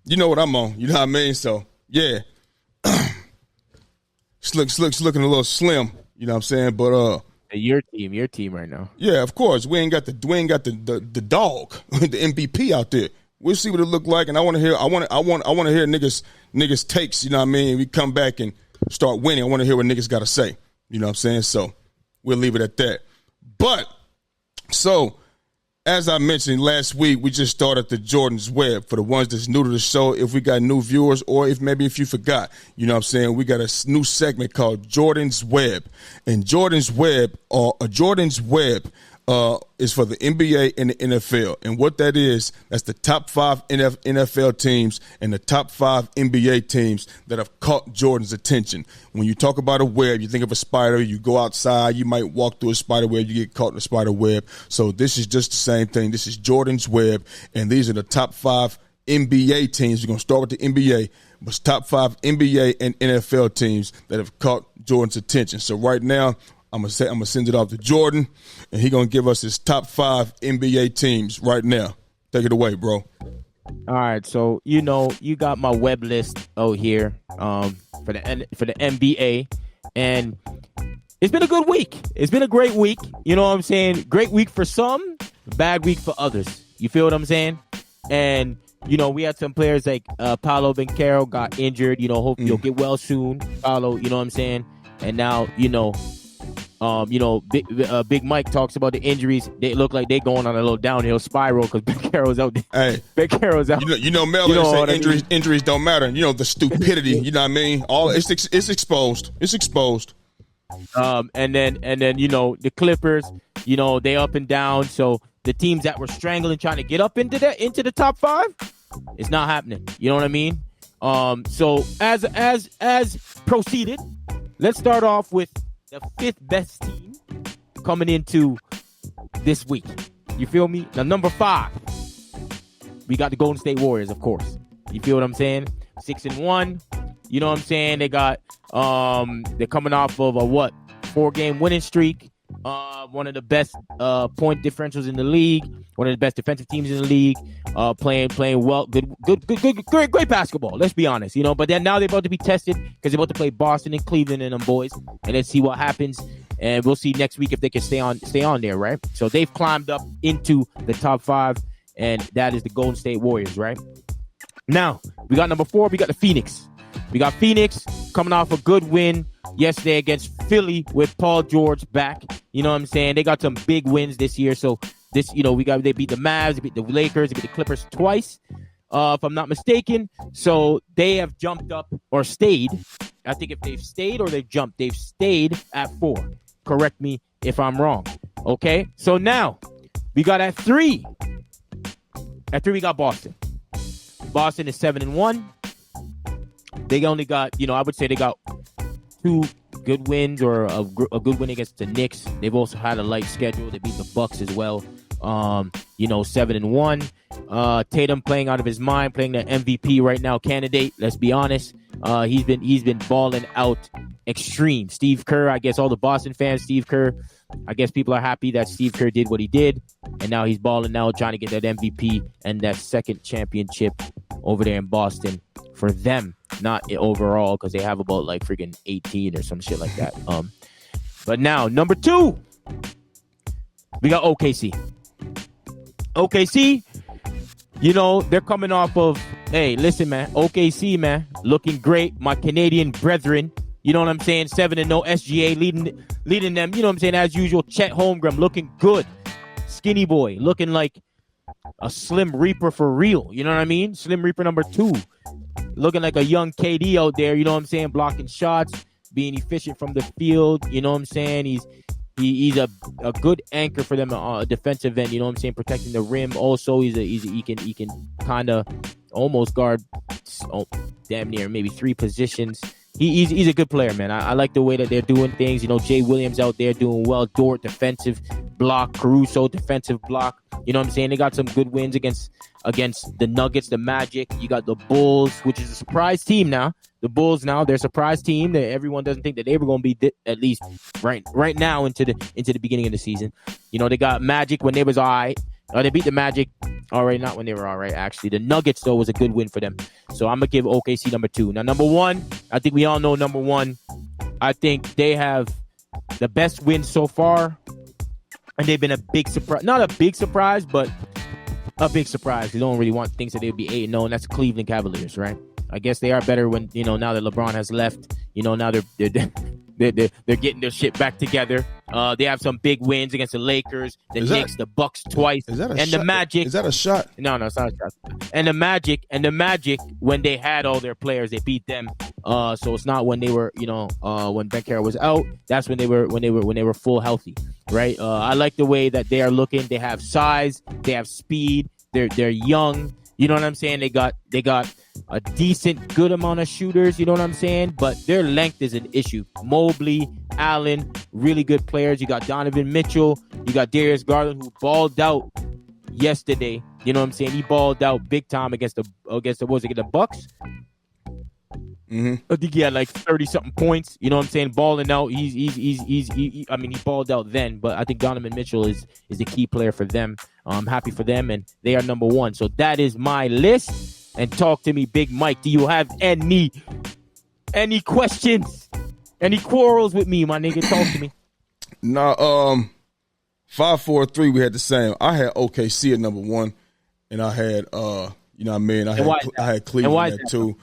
what I'm on. You know what I mean. So yeah, it's looking a little slim. You know what I'm saying. But your team right now. Yeah, of course. We ain't got the dog, the MVP out there. We'll see what it look like, and I want to hear. I want to hear niggas takes. You know what I mean. We come back and start winning. I want to hear what niggas got to say. You know what I'm saying? So we'll leave it at that. But so as I mentioned last week, we just started the Jordan's Web. For the ones that's new to the show, if we got new viewers or if you forgot, you know what I'm saying, we got a new segment called Jordan's Web. And Jordan's Web is for the NBA and the NFL. And what that is, that's the top 5 NFL teams and the top 5 NBA teams that have caught Jordan's attention. When you talk about a web, you think of a spider, you go outside, you might walk through a spider web, you get caught in a spider web. So this is just the same thing. This is Jordan's Web, and these are the top 5 NBA teams. We're going to start with the NBA. but top 5 NBA and NFL teams that have caught Jordan's attention. So right now, I'm gonna send it off to Jordan, and he's gonna give us his top 5 NBA teams right now. Take it away, bro. All right, so you got my web list out here for the NBA, and it's been a good week. It's been a great week. You know what I'm saying? Great week for some, bad week for others. You feel what I'm saying? And we had some players like Paolo Banchero got injured. Hope you'll get well soon, Paolo. You know what I'm saying? And now Big Mike talks about the injuries. They look like they're going on a little downhill spiral because Banchero's out there. Hey, Banchero's out. Melvin said injuries don't matter. The stupidity. You know what I mean? All it's exposed. It's exposed. And then the Clippers. They up and down. So the teams that were strangling trying to get up into the top 5, it's not happening. You know what I mean? So as proceeded, let's start off with the 5th best team coming into this week. You feel me? Now, number 5, we got the Golden State Warriors, of course. You feel what I'm saying? 6-1. You know what I'm saying? They got they're coming off of a 4-game winning streak. One of the best point differentials in the league. One of the best defensive teams in the league. Playing well, great basketball. Let's be honest, But then now they're about to be tested because they're about to play Boston and Cleveland and them boys, and let's see what happens. And we'll see next week if they can stay on there, right? So they've climbed up into the top 5, and that is the Golden State Warriors, right? Now we got number 4. We got the Phoenix. We got Phoenix coming off a good win yesterday against Philly with Paul George back. You know what I'm saying? They got some big wins this year. So they beat the Mavs, they beat the Lakers, they beat the Clippers twice, if I'm not mistaken. So they have jumped up or stayed. I think if they've stayed or they've jumped, they've stayed at 4. Correct me if I'm wrong. Okay. So now we got at 3. At 3, we got Boston. Boston is 7-1. They only got, I would say they got 2 good wins or a good win against the Knicks. They've also had a light schedule. They beat the Bucks as well. 7-1. Tatum playing out of his mind, playing the MVP right now candidate. Let's be honest. He's been balling out extreme. Steve Kerr, I guess all the Boston fans, Steve Kerr, I guess people are happy that Steve Kerr did what he did, and now he's balling out, trying to get that MVP and that second championship over there in Boston for them, not overall, because they have about like freaking 18 or some shit like that. But now number 2, we got OKC. OKC, they're coming off of, hey, listen, man, OKC, man, looking great. My Canadian brethren, you know what I'm saying? 7-0 SGA leading them, you know what I'm saying? As usual, Chet Holmgren looking good. Skinny boy, looking like a Slim Reaper for real. You know what I mean? Slim Reaper number 2. Looking like a young KD out there, you know what I'm saying? Blocking shots, being efficient from the field, you know what I'm saying? He's a good anchor for them, a defensive end, you know what I'm saying? Protecting the rim. Also, he can kind of almost guard damn near maybe 3 positions. He's a good player, man. I like the way that they're doing things. Jay Williams out there doing well. Dort, defensive block. Caruso, defensive block. You know what I'm saying? They got some good wins against the Nuggets, the Magic. You got the Bulls, which is a surprise team now. The Bulls now, they're a surprise team that everyone doesn't think that they were going to be at least right now into the beginning of the season. They got Magic when they was all right. They beat the Magic. All right, not when they were all right, actually. The Nuggets, though, was a good win for them. So I'm going to give OKC number 2. Now, number 1, I think we all know number 1. I think they have the best win so far. And they've been a big surprise. Not a big surprise, but a big surprise. You don't really want things that they would be 8-0, and that's Cleveland Cavaliers, right? I guess they are better when, now that LeBron has left. Now they're getting their shit back together. They have some big wins against the Lakers, the Knicks, the Bucks twice, and the Magic. Is that a shot? No, it's not a shot. And the Magic, when they had all their players, they beat them. So it's not when they were, when Banchero was out. That's when they were full healthy, right? I like the way that they are looking. They have size, they have speed. They're young. You know what I'm saying? They got a decent, good amount of shooters. You know what I'm saying? But their length is an issue. Mobley, Allen, really good players. You got Donovan Mitchell. You got Darius Garland, who balled out yesterday. You know what I'm saying? He balled out big time against the Bucks. I think he had like 30-something points. You know what I'm saying? Balling out. I mean, he balled out then, but I think Donovan Mitchell is the key player for them. I'm happy for them, and they are number one. So that is my list. And talk to me, Big Mike. Do you have any questions? Any quarrels with me, my nigga? Talk to me. Nah, 5, 4, 3. We had the same. I had OKC at number one, and I had you know what I mean. I had Cleveland at 2.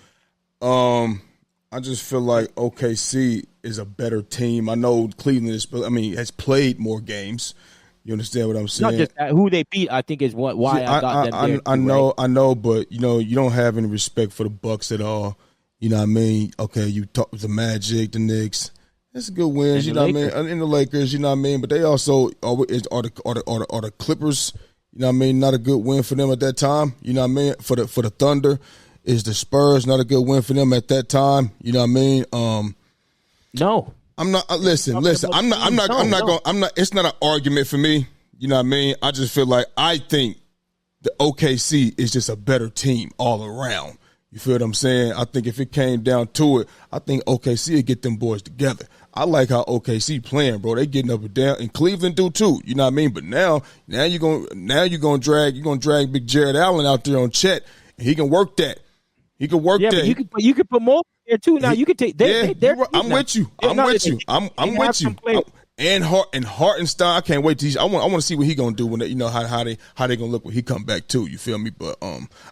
I just feel like OKC is a better team. I know Cleveland has played more games. You understand what I'm saying? Not just that, who they beat, I think is why I got them there. I know, but you don't have any respect for the Bucks at all. You know what I mean? Okay, you talk with the Magic, the Knicks. That's a good win. You know what I mean? And the Lakers, you know what I mean? But they also are the Clippers. You know what I mean? Not a good win for them at that time. You know what I mean? For the Thunder. Is the Spurs not a good win for them at that time? You know what I mean? No, I'm not. Listen. I'm not. It's not an argument for me. You know what I mean? I just feel like I think the OKC is just a better team all around. You feel what I'm saying? I think if it came down to it, I think OKC would get them boys together. I like how OKC playing, bro. They getting up and down, and Cleveland do too. You know what I mean? But now you're gonna drag Big Jared Allen out there on Chet, and he can work that. He can work that. You could put more there too. Now you can take. I'm with you. I'm with you. And Hartenstein, I can't wait to. I want to see what he gonna do when how they gonna look when he come back too. You feel me? But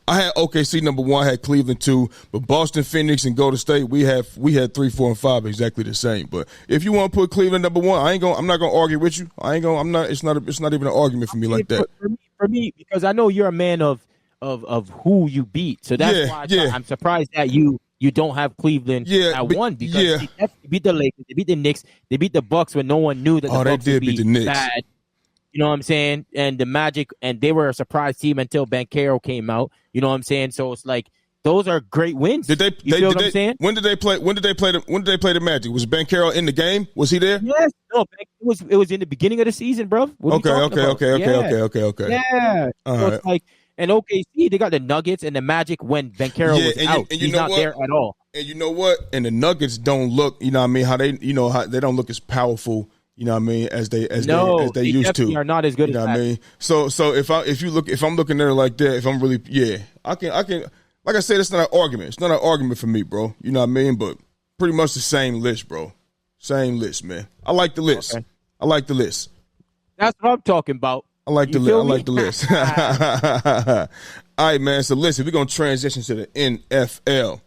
I had OKC number 1, I had Cleveland 2, but Boston, Phoenix, and Golden State we had 3, 4, and 5 exactly the same. But if you want to put Cleveland number 1, I'm not gonna argue with you. It's not even an argument for me like that. For me, because I know you're a man of who you beat, so that's why I'm surprised that you don't have Cleveland at 1 because they definitely beat the Lakers, they beat the Knicks, they beat the Bucks when no one knew that the Bucks would be bad. You know what I'm saying? And the Magic, and they were a surprise team until Banchero came out. You know what I'm saying? So it's like those are great wins. Did they? You feel what I'm saying? When did they play? When did they play the Magic? Was Banchero in the game? Was he there? Yes. No, it was in the beginning of the season, bro. Okay. Yeah. All so right. it's like. And OKC, they got the Nuggets and the Magic when Banchero was out. He's not there at all. And you know what? And the Nuggets don't look, you know what I mean, how they don't look as powerful, you know what I mean, as they used to. Are not as good you know as what I mean? So if I'm looking at it like that, if I'm really I can like I said, it's not an argument. It's not an argument for me, bro. You know what I mean? But pretty much the same list, bro. Same list, man. I like the list. Okay. I like the list. That's what I'm talking about. I like the list. All right, man. So listen, we're gonna transition to the NFL.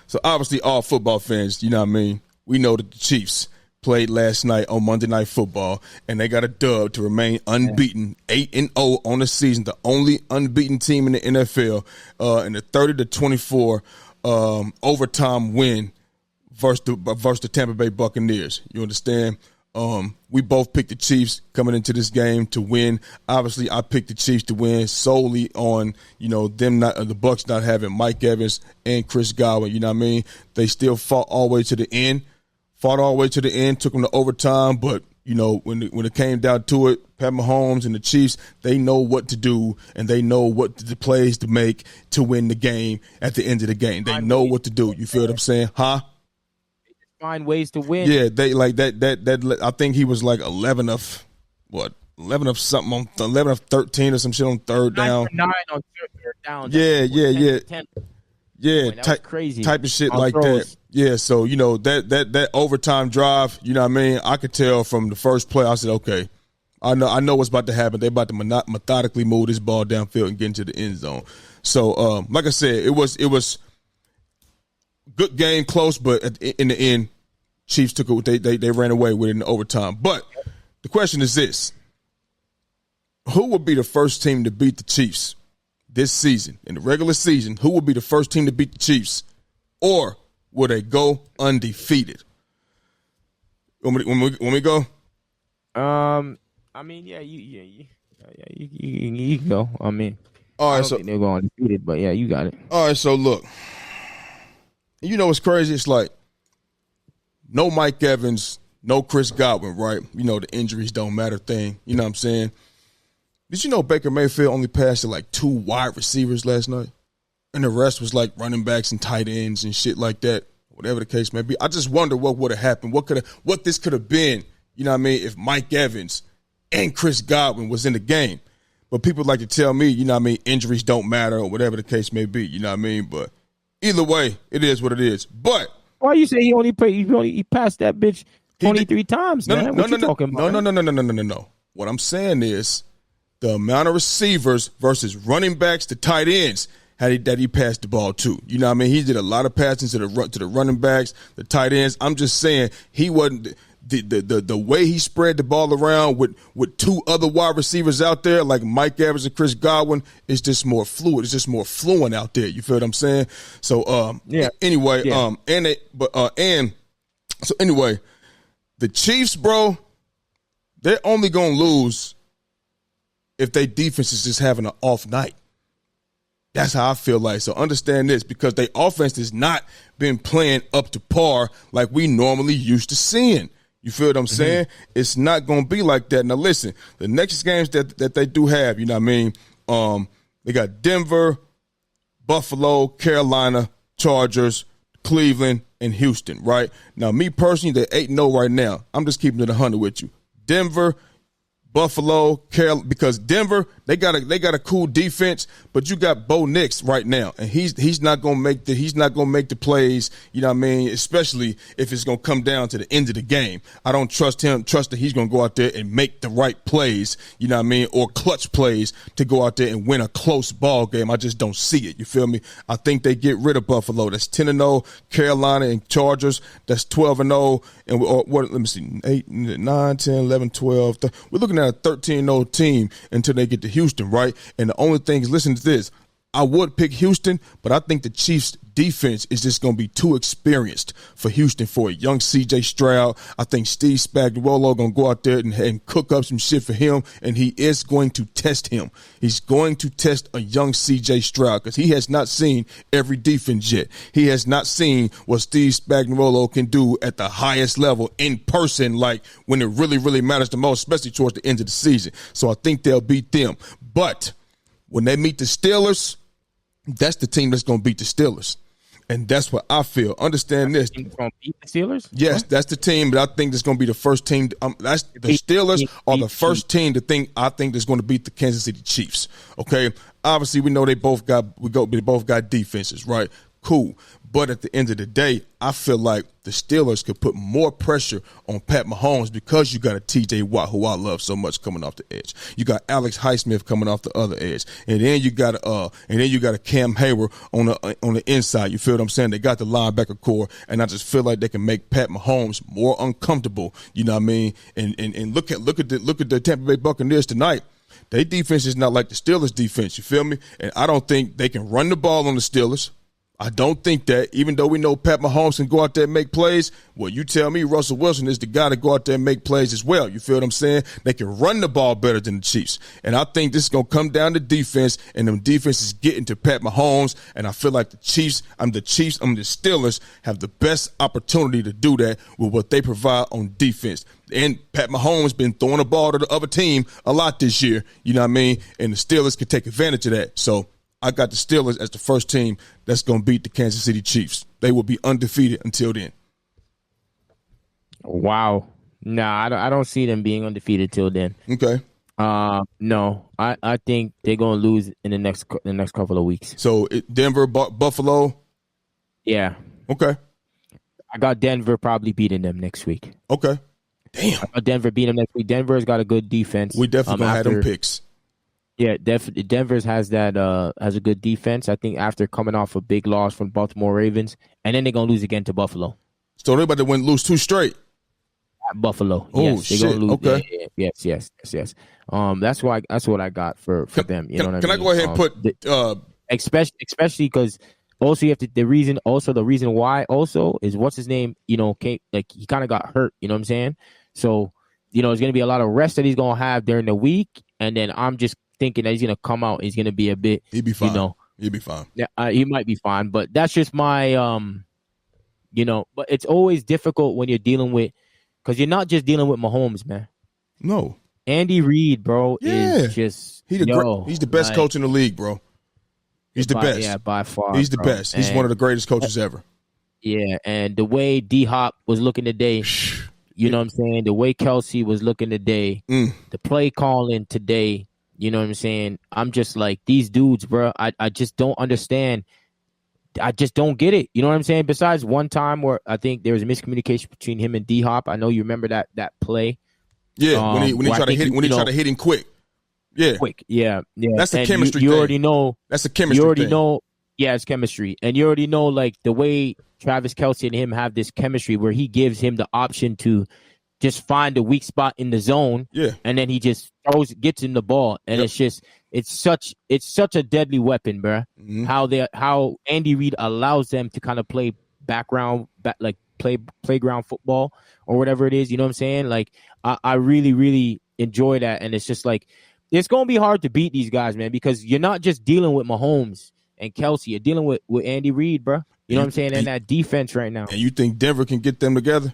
So obviously, all football fans, you know what I mean. We know that the Chiefs played last night on Monday Night Football, and they got a dub to remain unbeaten, 8-0 on the season, the only unbeaten team in the NFL, in the 30-24 overtime win versus the Tampa Bay Buccaneers. You understand? We both picked the Chiefs coming into this game to win. Obviously, I picked the Chiefs to win solely on, the Bucs not having Mike Evans and Chris Godwin. You know what I mean? They still fought all the way to the end. Took them to overtime. But, when it came down to it, Pat Mahomes and the Chiefs, they know what to do, and they know what the plays to make to win the game at the end of the game. They know what to do. You feel what I'm saying? Huh? Find ways to win. Yeah, they like that. I think he was like 11 of 13 or some shit on third down. 9 on third down. Yeah, crazy type of shit like that. Yeah, so that overtime drive. You know what I mean? I could tell from the first play. I said, okay, I know what's about to happen. They're about to methodically move this ball downfield and get into the end zone. So, like I said, it was. Good game, close, but in the end, Chiefs took it. They ran away with it in overtime. But the question is this: who will be the first team to beat the Chiefs this season in the regular season? Who will be the first team to beat the Chiefs, or will they go undefeated? When we go? I mean, you can go. I mean, all right. I don't think they're going undefeated, but yeah, you got it. All right. So look. You know what's crazy? It's like no Mike Evans, no Chris Godwin, right? The injuries don't matter thing. You know what I'm saying? Did you know Baker Mayfield only passed to like 2 wide receivers last night? and the rest was like running backs and tight ends and shit like that, whatever the case may be. I just wonder what would have happened, what this could have been, you know what I mean, if Mike Evans and Chris Godwin was in the game. But people like to tell me, you know what I mean, injuries don't matter or whatever the case may be, you know what I mean? But either way, it is what it is. But why you say he passed that bitch 23 times, man? What you talking about? No. What I'm saying is the amount of receivers versus running backs to tight ends that he passed the ball to. You know what I mean? He did a lot of passing to the running backs, the tight ends. I'm just saying he wasn't the way he spread the ball around with two other wide receivers out there like Mike Evans and Chris Godwin is just more fluid. It's just more fluent out there. You feel what I'm saying? So anyway, so anyway, the Chiefs, bro, they're only gonna lose if their defense is just having an off night. That's how I feel like. So understand this, because their offense has not been playing up to par like we normally used to seeing. You feel what I'm saying? It's not going to be like that. Now, listen, the next games that they do have, you know what I mean, they got Denver, Buffalo, Carolina, Chargers, Cleveland, and Houston, right? Now, me personally, they're 8-0 right now. I'm just keeping it 100 with you. Denver, Buffalo, Carolina, because Denver, they got a cool defense, but you got Bo Nix right now, and he's not gonna make the plays, you know what I mean, especially if it's gonna come down to the end of the game. I don't trust that he's gonna go out there and make the right plays, you know what I mean, or clutch plays to go out there and win a close ball game. I just don't see it. You feel me? I think they get rid of Buffalo. That's 10-0. Carolina and Chargers, that's 12-0. And let me see, 8, 9, 10, 11, 12. We're looking at a 13-0 team until they get to Houston, right? And the only thing is, listen to this. I would pick Houston, but I think the Chiefs' defense is just going to be too experienced for Houston for a young C.J. Stroud. I think Steve Spagnuolo going to go out there and cook up some shit for him, and he is going to test him. He's going to test a young C.J. Stroud because he has not seen every defense yet. He has not seen what Steve Spagnuolo can do at the highest level in person, like when it really, really matters the most, especially towards the end of the season. So I think they'll beat them. But when they meet the Steelers, that's the team that's going to beat the Steelers. And that's what I feel. Understand this. Going to beat the Steelers? Yes, that's the team, but I think that's going to be the first team. That's the Steelers are the first team I think that's going to beat the Kansas City Chiefs. Okay? Obviously, we know they both got defenses, right? Cool. But at the end of the day, I feel like the Steelers could put more pressure on Pat Mahomes because you got a T.J. Watt, who I love so much, coming off the edge. You got Alex Highsmith coming off the other edge, and then you got a Cam Hayward on the inside. You feel what I'm saying? They got the linebacker core, and I just feel like they can make Pat Mahomes more uncomfortable. You know what I mean? And look at the Tampa Bay Buccaneers tonight. Their defense is not like the Steelers' defense. You feel me? And I don't think they can run the ball on the Steelers. I don't think that, even though we know Pat Mahomes can go out there and make plays, well, you tell me Russell Wilson is the guy to go out there and make plays as well. You feel what I'm saying? They can run the ball better than the Chiefs. And I think this is going to come down to defense, and them defenses getting to Pat Mahomes, and I feel like the Steelers have the best opportunity to do that with what they provide on defense. And Pat Mahomes been throwing the ball to the other team a lot this year, you know what I mean? And the Steelers could take advantage of that. So I got the Steelers as the first team that's going to beat the Kansas City Chiefs. They will be undefeated until then. Wow. Nah, I don't see them being undefeated till then. Okay. No, I think they're going to lose in the next couple of weeks. So Denver, Buffalo? Yeah. Okay. I got Denver probably beating them next week. Okay. Damn. I got Denver beating them next week. Denver's got a good defense. We definitely going to have them picks. Yeah, Denver's has a good defense. I think after coming off a big loss from Baltimore Ravens, and then they're gonna lose again to Buffalo. So they're about to lose 2 straight. At Buffalo. Oh, yes, shit. They're gonna lose. Okay. Yeah, yes. That's what I got for them. You know what I mean? Can I go ahead and put especially because also you have to the reason why also is what's his name? You know, he kind of got hurt. You know what I'm saying? So there's gonna be a lot of rest that he's gonna have during the week, and then I'm just thinking that he's going to come out. He's going to be a bit. He'd be fine. He'd be fine. Yeah, he might be fine, but that's just my, But it's always difficult when you're dealing with, because you're not just dealing with Mahomes, man. No. Andy Reid, bro, is just he's the best coach in the league, bro. He's the best. Yeah, by far. He's the bro. best. He's one of the greatest coaches ever. Yeah, and the way D-Hop was looking today, you know what I'm saying? The way Kelsey was looking today, the play calling today, you know what I'm saying? I'm just like, these dudes, bro, I just don't understand. I just don't get it. You know what I'm saying? Besides one time where I think there was a miscommunication between him and D-Hop. I know you remember that play. Yeah, when he tried to hit him quick. Yeah. Quick. Yeah. That's the chemistry you thing. already know. That's the chemistry You already thing. know. Yeah, it's chemistry. And you already know, like, the way Travis Kelce and him have this chemistry where he gives him the option to just find a weak spot in the zone. Yeah. And then he just gets him the ball. And it's such a deadly weapon, bro. Mm-hmm. How Andy Reid allows them to kind of play playground football or whatever it is. You know what I'm saying? Like, I really, really enjoy that. And it's just like, it's going to be hard to beat these guys, man, because you're not just dealing with Mahomes and Kelsey. You're dealing with Andy Reid, bro. You know what I'm saying? And that defense right now. And you think Denver can get them together?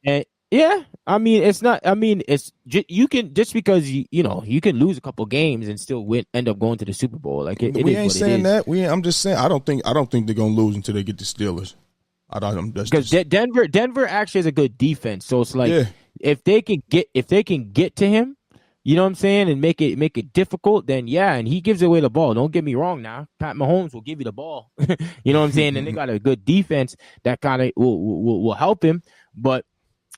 And yeah, I mean, it's not. I mean, it's you can, just because you can lose a couple games and still end up going to the Super Bowl. Like we ain't saying that. I'm just saying I don't think they're gonna lose until they get the Steelers. Because Denver actually has a good defense. So it's like if they can get to him. You know what I'm saying? And make it difficult, then yeah, and he gives away the ball. Don't get me wrong now. Pat Mahomes will give you the ball. You know what I'm saying? And they got a good defense that kind of will help him. But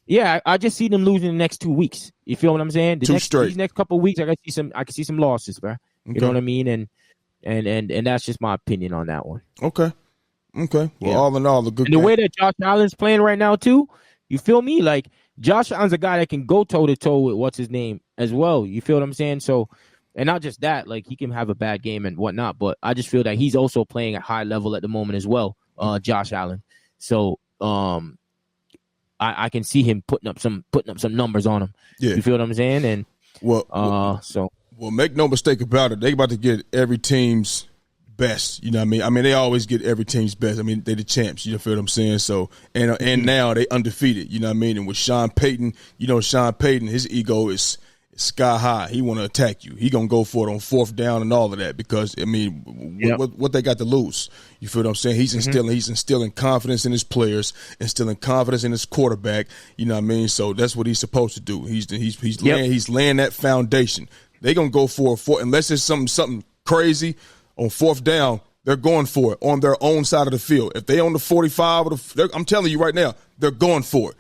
yeah, I just see them losing the next 2 weeks. You feel what I'm saying? These next couple of weeks, I can see some losses, bro. You know what I mean? And that's just my opinion on that one. Okay. Well, all in all, the way that Josh Allen's playing right now too, you feel me? Like, Josh Allen's a guy that can go toe-to-toe with what's his name as well. You feel what I'm saying? So, and not just that, like, he can have a bad game and whatnot, but I just feel that he's also playing at high level at the moment as well, Josh Allen. So, I can see him putting up some numbers on him. Yeah. You feel what I'm saying? And well, make no mistake about it. They about to get every team's best, you know what I mean? I mean, they always get every team's best. I mean, they the champs, you feel what I'm saying? So, and now they undefeated, you know what I mean? And with Sean Payton, his ego is sky high. He want to attack you. He going to go for it on fourth down and all of that because, I mean, what they got to lose? You feel what I'm saying? He's instilling confidence in his players, instilling confidence in his quarterback, you know what I mean? So that's what he's supposed to do. He's laying that foundation. They going to go for it unless it's something crazy. On fourth down, they're going for it on their own side of the field. If they on the 45, I'm telling you right now, they're going for it.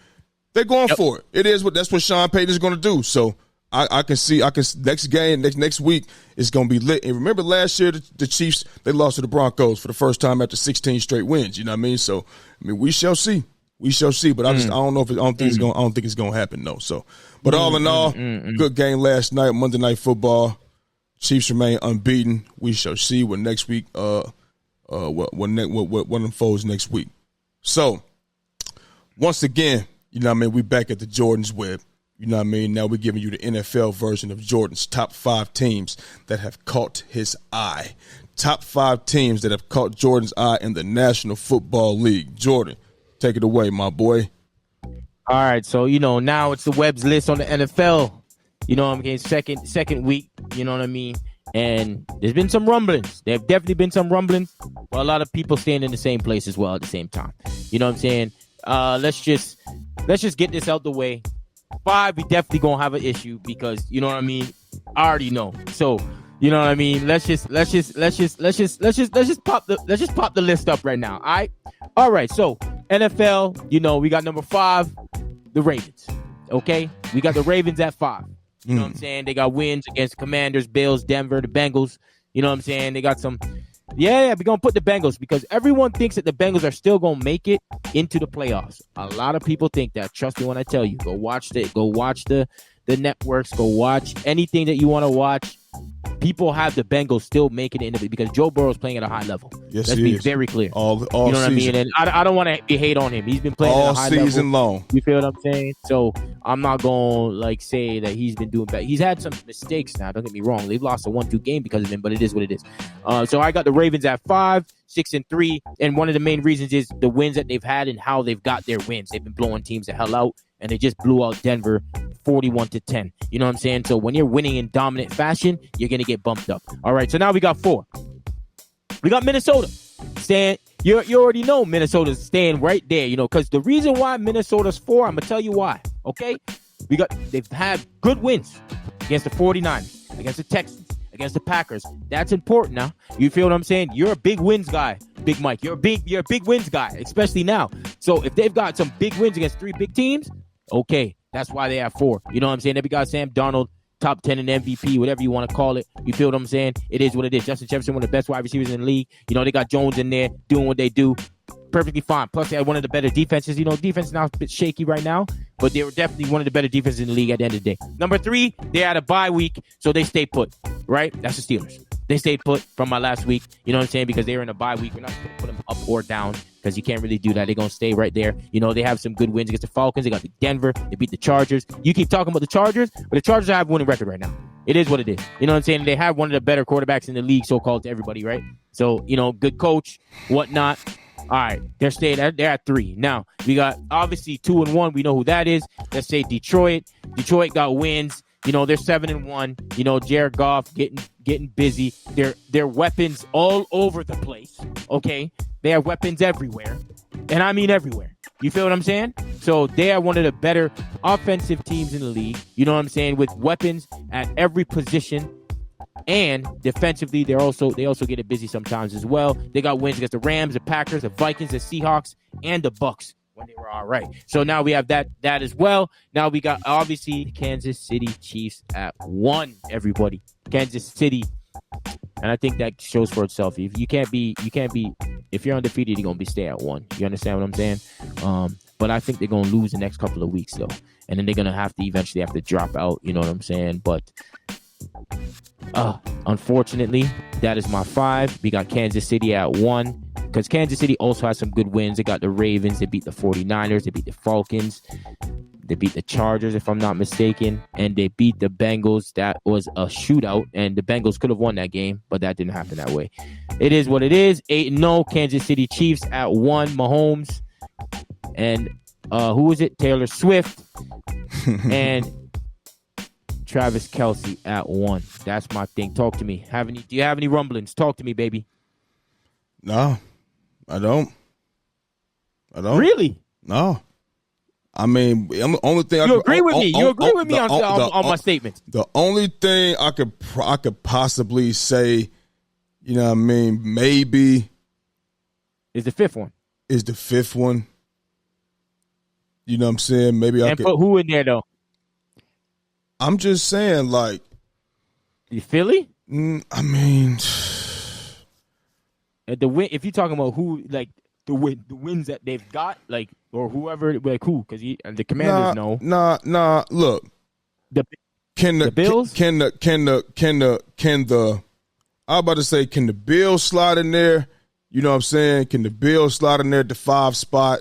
They're going for it. That's what Sean Payton is going to do. So I can see next week it's going to be lit. And remember last year the Chiefs, they lost to the Broncos for the first time after 16 straight wins. You know what I mean? So I mean we shall see. But I don't know if I don't think it's going to happen though. So, but all in all, good game last night, Monday Night Football. Chiefs remain unbeaten. We shall see what next week what unfolds next week. So once again, you know what I mean, we back at the Jordan's Web. You know what I mean? Now we're giving you the NFL version of Jordan's top 5 teams that have caught his eye. Top 5 teams that have caught Jordan's eye in the National Football League. Jordan, take it away, my boy. All right, so now it's the Webb's list on the NFL. You know what I'm saying? Second week, you know what I mean? And there's been some rumblings. There have definitely been some rumblings, but a lot of people staying in the same place as well at the same time. You know what I'm saying? Let's just get this out the way. 5, we definitely gonna have an issue because you know what I mean? I already know. So, you know what I mean? Let's just pop the list up right now. All right. So NFL, we got number 5, the Ravens. Okay? We got the Ravens at 5. You know what I'm saying? They got wins against Commanders, Bills, Denver, the Bengals. You know what I'm saying? They got some. Yeah, we're going to put the Bengals because everyone thinks that the Bengals are still going to make it into the playoffs. A lot of people think that. Trust me when I tell you. Go watch the networks. Go watch anything that you want to watch. People have the Bengals still making it into it because Joe Burrow's playing at a high level. Yes, let's be very clear. All you know what I mean? And I don't want to hate on him. He's been playing all at a high level season long. You feel what I'm saying? So I'm not going to say that he's been doing bad. He's had some mistakes now. Don't get me wrong. They've lost a 1-2 game because of him, but it is what it is. So I got the Ravens at 5, 6-3, and one of the main reasons is the wins that they've had and how they've got their wins. They've been blowing teams the hell out, and they just blew out Denver 41-10. You know what I'm saying? So when you're winning in dominant fashion, you're going to get bumped up. All right, so now we got 4. We got Minnesota staying. You already know Minnesota's staying right there, because the reason why Minnesota's 4, I'm going to tell you why, okay? They've had good wins against the 49ers, against the Texans, against the Packers. That's important now. You feel what I'm saying? You're a big wins guy, Big Mike. You're a big wins guy, especially now. So if they've got some big wins against 3 big teams, okay, that's why they have 4. You know what I'm saying? They got Sam Darnold, top 10 in MVP, whatever you want to call it. You feel what I'm saying? It is what it is. Justin Jefferson, one of the best wide receivers in the league. They got Jones in there doing what they do. Perfectly fine. Plus, they had one of the better defenses. Defense is now a bit shaky right now, but they were definitely one of the better defenses in the league at the end of the day. Number 3, they had a bye week, so they stayed put, right? That's the Steelers. They stayed put from my last week, you know what I'm saying? Because they were in a bye week. We're not going to put them up or down because you can't really do that. They're going to stay right there. They have some good wins against the Falcons. They got the Denver. They beat the Chargers. You keep talking about the Chargers, but the Chargers have a winning record right now. It is what it is. You know what I'm saying? They have one of the better quarterbacks in the league, so-called, to everybody, right? So, good coach, whatnot. All right, they're at 3. Now, we got, obviously, 2-1. We know who that is. Let's say Detroit. Detroit got wins. They're 7-1. Jared Goff getting busy. Their weapons all over the place. Okay, they have weapons everywhere, and I mean everywhere. You feel what I'm saying? So they are one of the better offensive teams in the league. You know what I'm saying? With weapons at every position, and defensively, they also get it busy sometimes as well. They got wins against the Rams, the Packers, the Vikings, the Seahawks, and the Bucks when they were all right. So now we have that as well. Now we got, obviously, the Kansas City Chiefs at 1, everybody. Kansas City. And I think that shows for itself. If if you're undefeated, you're going to be stay at 1. You understand what I'm saying? But I think they're going to lose the next couple of weeks, though. And then they're going to eventually have to drop out. You know what I'm saying? But unfortunately, that is my 5. We got Kansas City at 1. Because Kansas City also has some good wins. They got the Ravens. They beat the 49ers. They beat the Falcons. They beat the Chargers, if I'm not mistaken. And they beat the Bengals. That was a shootout. And the Bengals could have won that game, but that didn't happen that way. It is what it is. 8-0. Kansas City Chiefs at 1. Mahomes. And who was it? Taylor Swift. And Travis Kelce at 1. That's my thing. Talk to me. Do you have any rumblings? Talk to me, baby. No, I don't. Really? No. I mean, the only thing you agree with me. You agree with me on my statement. The only thing I could possibly say, maybe is the 5th one. Is the 5th one. You know what I'm saying? Maybe I could put who in there though? I'm just saying, like, you Philly? I mean, the win. If you're talking about who, like the wins that they've got, like, or whoever, like who, because the Commanders know. Nah. Look, the Bills? Can the I'm about to say, can the Bills slide in there? You know what I'm saying? Can the Bills slide in there at the 5 spot?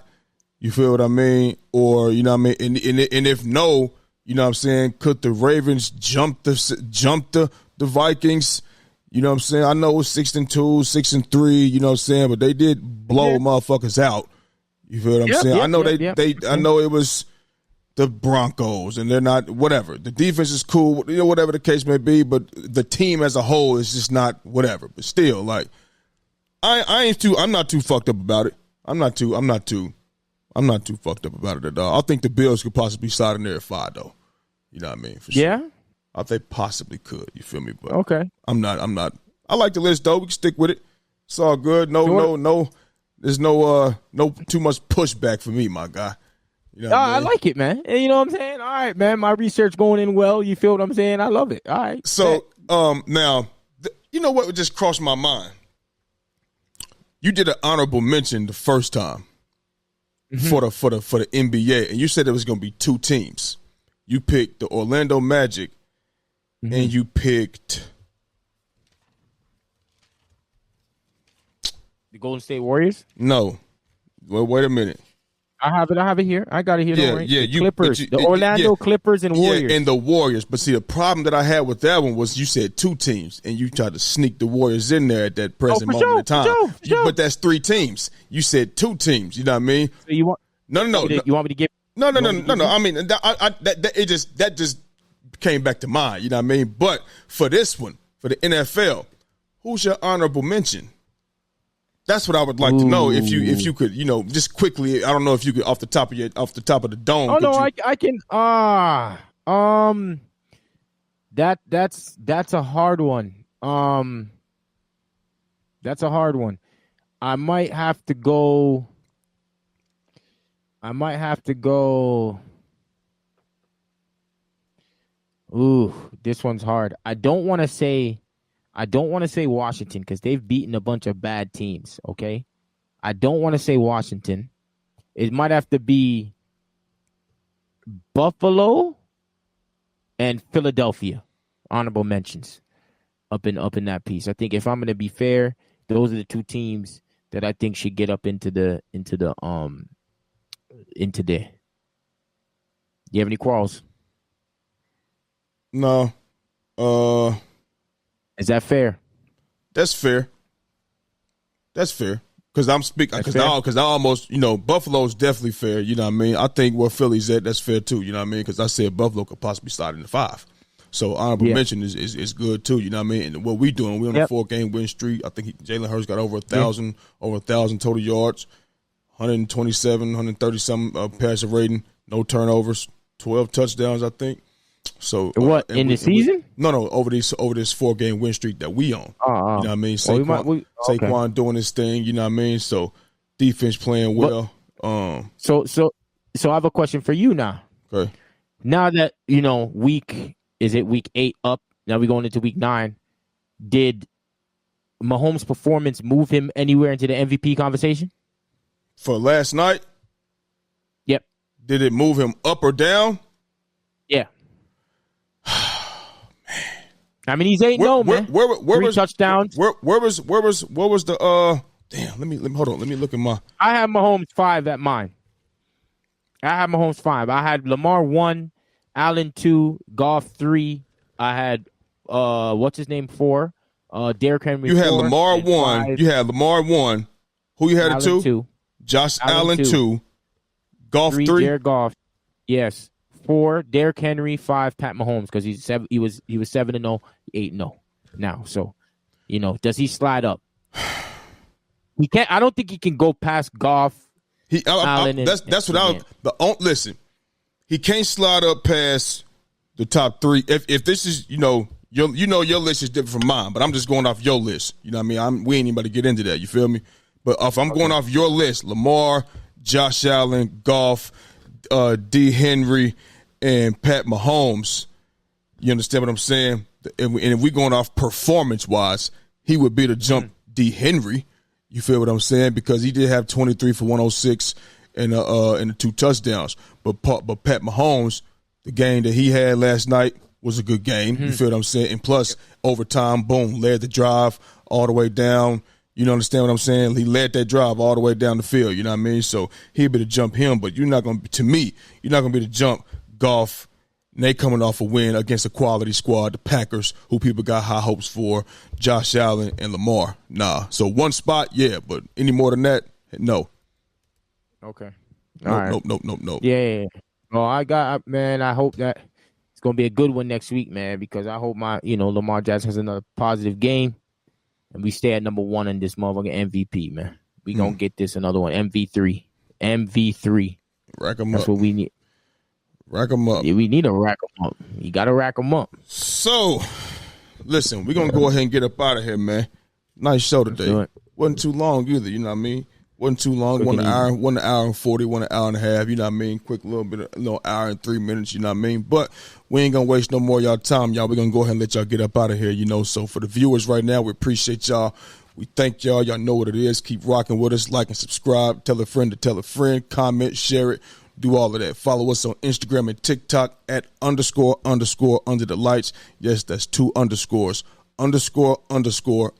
You feel what I mean? Or, you know what I mean? And if no, you know what I'm saying, could the Ravens jump the Vikings? You know what I'm saying? I know it's 6-2, 6-3, you know what I'm saying, but they did blow motherfuckers out. You feel what I'm saying? I know I know it was the Broncos, and they're not, whatever. The defense is cool, whatever the case may be, but the team as a whole is just not whatever. But still, like, I'm not too fucked up about it. I'm not too fucked up about it at all. I think the Bills could possibly slide in there at 5, though. You know what I mean? For sure. Yeah? I think possibly could. You feel me? But okay. I'm not. I like the list, though. We can stick with it. It's all good. No. There's no too much pushback for me, my guy. You know I like it, man. And you know what I'm saying? All right, man. My research going in well. You feel what I'm saying? I love it. All right. So, now, you know what just crossed my mind? You did an honorable mention the first time for the NBA, and you said it was going to be 2 teams. You picked the Orlando Magic, and you picked the Golden State Warriors. No, well, wait a minute. I have it here. I got it here. The Clippers, the Orlando Clippers and Warriors. And the Warriors. But see, the problem that I had with that one was you said 2 teams, and you tried to sneak the Warriors in there at that present moment in time. But that's 3 teams. You said 2 teams. You know what I mean? So you want? No. You want me to give? No. I mean, that just came back to mind. You know what I mean? But for this one, for the NFL, who's your honorable mention? That's what I would like to know. If you could, just quickly. I don't know if you could off the top of the dome. Oh no, I can. That's a hard one. That's a hard one. I might have to go. Ooh, this one's hard. I don't want to say Washington because they've beaten a bunch of bad teams. Okay, I don't want to say Washington. It might have to be Buffalo and Philadelphia. Honorable mentions up in that piece. I think if I'm going to be fair, those are the two teams that I think should get up into there. You have any quarrels? No. Is that fair? That's fair. Because I'm speaking. Because I almost, Buffalo's definitely fair. You know what I mean? I think where Philly's at, that's fair too. You know what I mean? Because I said Buffalo could possibly start in the 5. So honorable mention is good too. You know what I mean? And what we doing? We're on a 4-game win streak. I think Jalen Hurts got over 1,000 total yards, 127, 130 some passer rating, no turnovers, 12 touchdowns. I think. So what in the season? No, over this 4-game win streak that we on. You know what I mean? Saquon doing his thing. You know what I mean? So defense playing well. So I have a question for you now. Okay. Now that week 8 up? Now we're going into week 9. Did Mahomes' performance move him anywhere into the MVP conversation? For last night? Yep. Did it move him up or down? Yeah. I mean, he's 8-0, man. Where 3 touchdowns. What was the damn, let me hold on. Let me look at my. I had Mahomes 5 at mine. I had Mahomes 5. I had Lamar 1, Allen 2, Goff 3. I had what's his name 4. Derrick Henry. You had 4, Lamar 1. 5. You had Lamar 1. Who you had at 2? Josh Allen 2. Goff 3. Jared Goff. Yes. 4, Derrick Henry. 5, Pat Mahomes, because he was 7-0, 8-0 now. So, does he slide up? He can't. I don't think he can go past Goff. Listen. He can't slide up past the top 3. If this is your list is different from mine, but I'm just going off your list. You know what I mean? We ain't anybody get into that. You feel me? But if I'm going off your list, Lamar, Josh Allen, Goff, D. Henry, and Pat Mahomes, you understand what I'm saying? And if we're going off performance-wise, he would be the jump D. Henry. You feel what I'm saying? Because he did have 23 for 106 and the 2 touchdowns. But Pat Mahomes, the game that he had last night was a good game. You feel what I'm saying? And plus, overtime, boom, led the drive all the way down. You understand what I'm saying? He led that drive all the way down the field. You know what I mean? So he'd be to jump him, but you're not going to be to jump Goff. And they coming off a win against a quality squad, the Packers, who people got high hopes for, Josh Allen and Lamar. Nah. So one spot, yeah, but any more than that, no. Okay. Nope. Yeah. Well, I hope that it's going to be a good one next week, man, because I hope Lamar Jackson has another positive game and we stay at number 1 in this motherfucking MVP, man. We going to get this another one, MV3. Rack them up. That's what we need. Rack them up. Yeah, we need to rack them up. You got to rack them up. So, listen, we're going to go ahead and get up out of here, man. Nice show today. Wasn't too long either, you know what I mean? Wasn't too long. One hour and 40, 1 hour and a half, you know what I mean? Quick little hour and 3 minutes, you know what I mean? But we ain't going to waste no more of y'all time, y'all. We're going to go ahead and let y'all get up out of here, So for the viewers right now, we appreciate y'all. We thank y'all. Y'all know what it is. Keep rocking with us. Like and subscribe. Tell a friend to tell a friend. Comment, share it. Do all of that. Follow us on Instagram and TikTok at _ under the lights. Yes, that's 2 underscores. _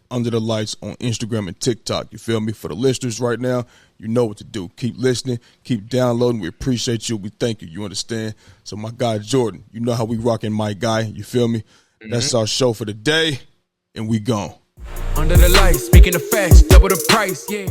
under the lights on Instagram and TikTok. You feel me? For the listeners right now, you know what to do. Keep listening. Keep downloading. We appreciate you. We thank you. You understand? So my guy Jordan, you know how we rocking my guy. You feel me? That's our show for the day, and we gone. Under the lights, speaking the facts, double the price, yeah.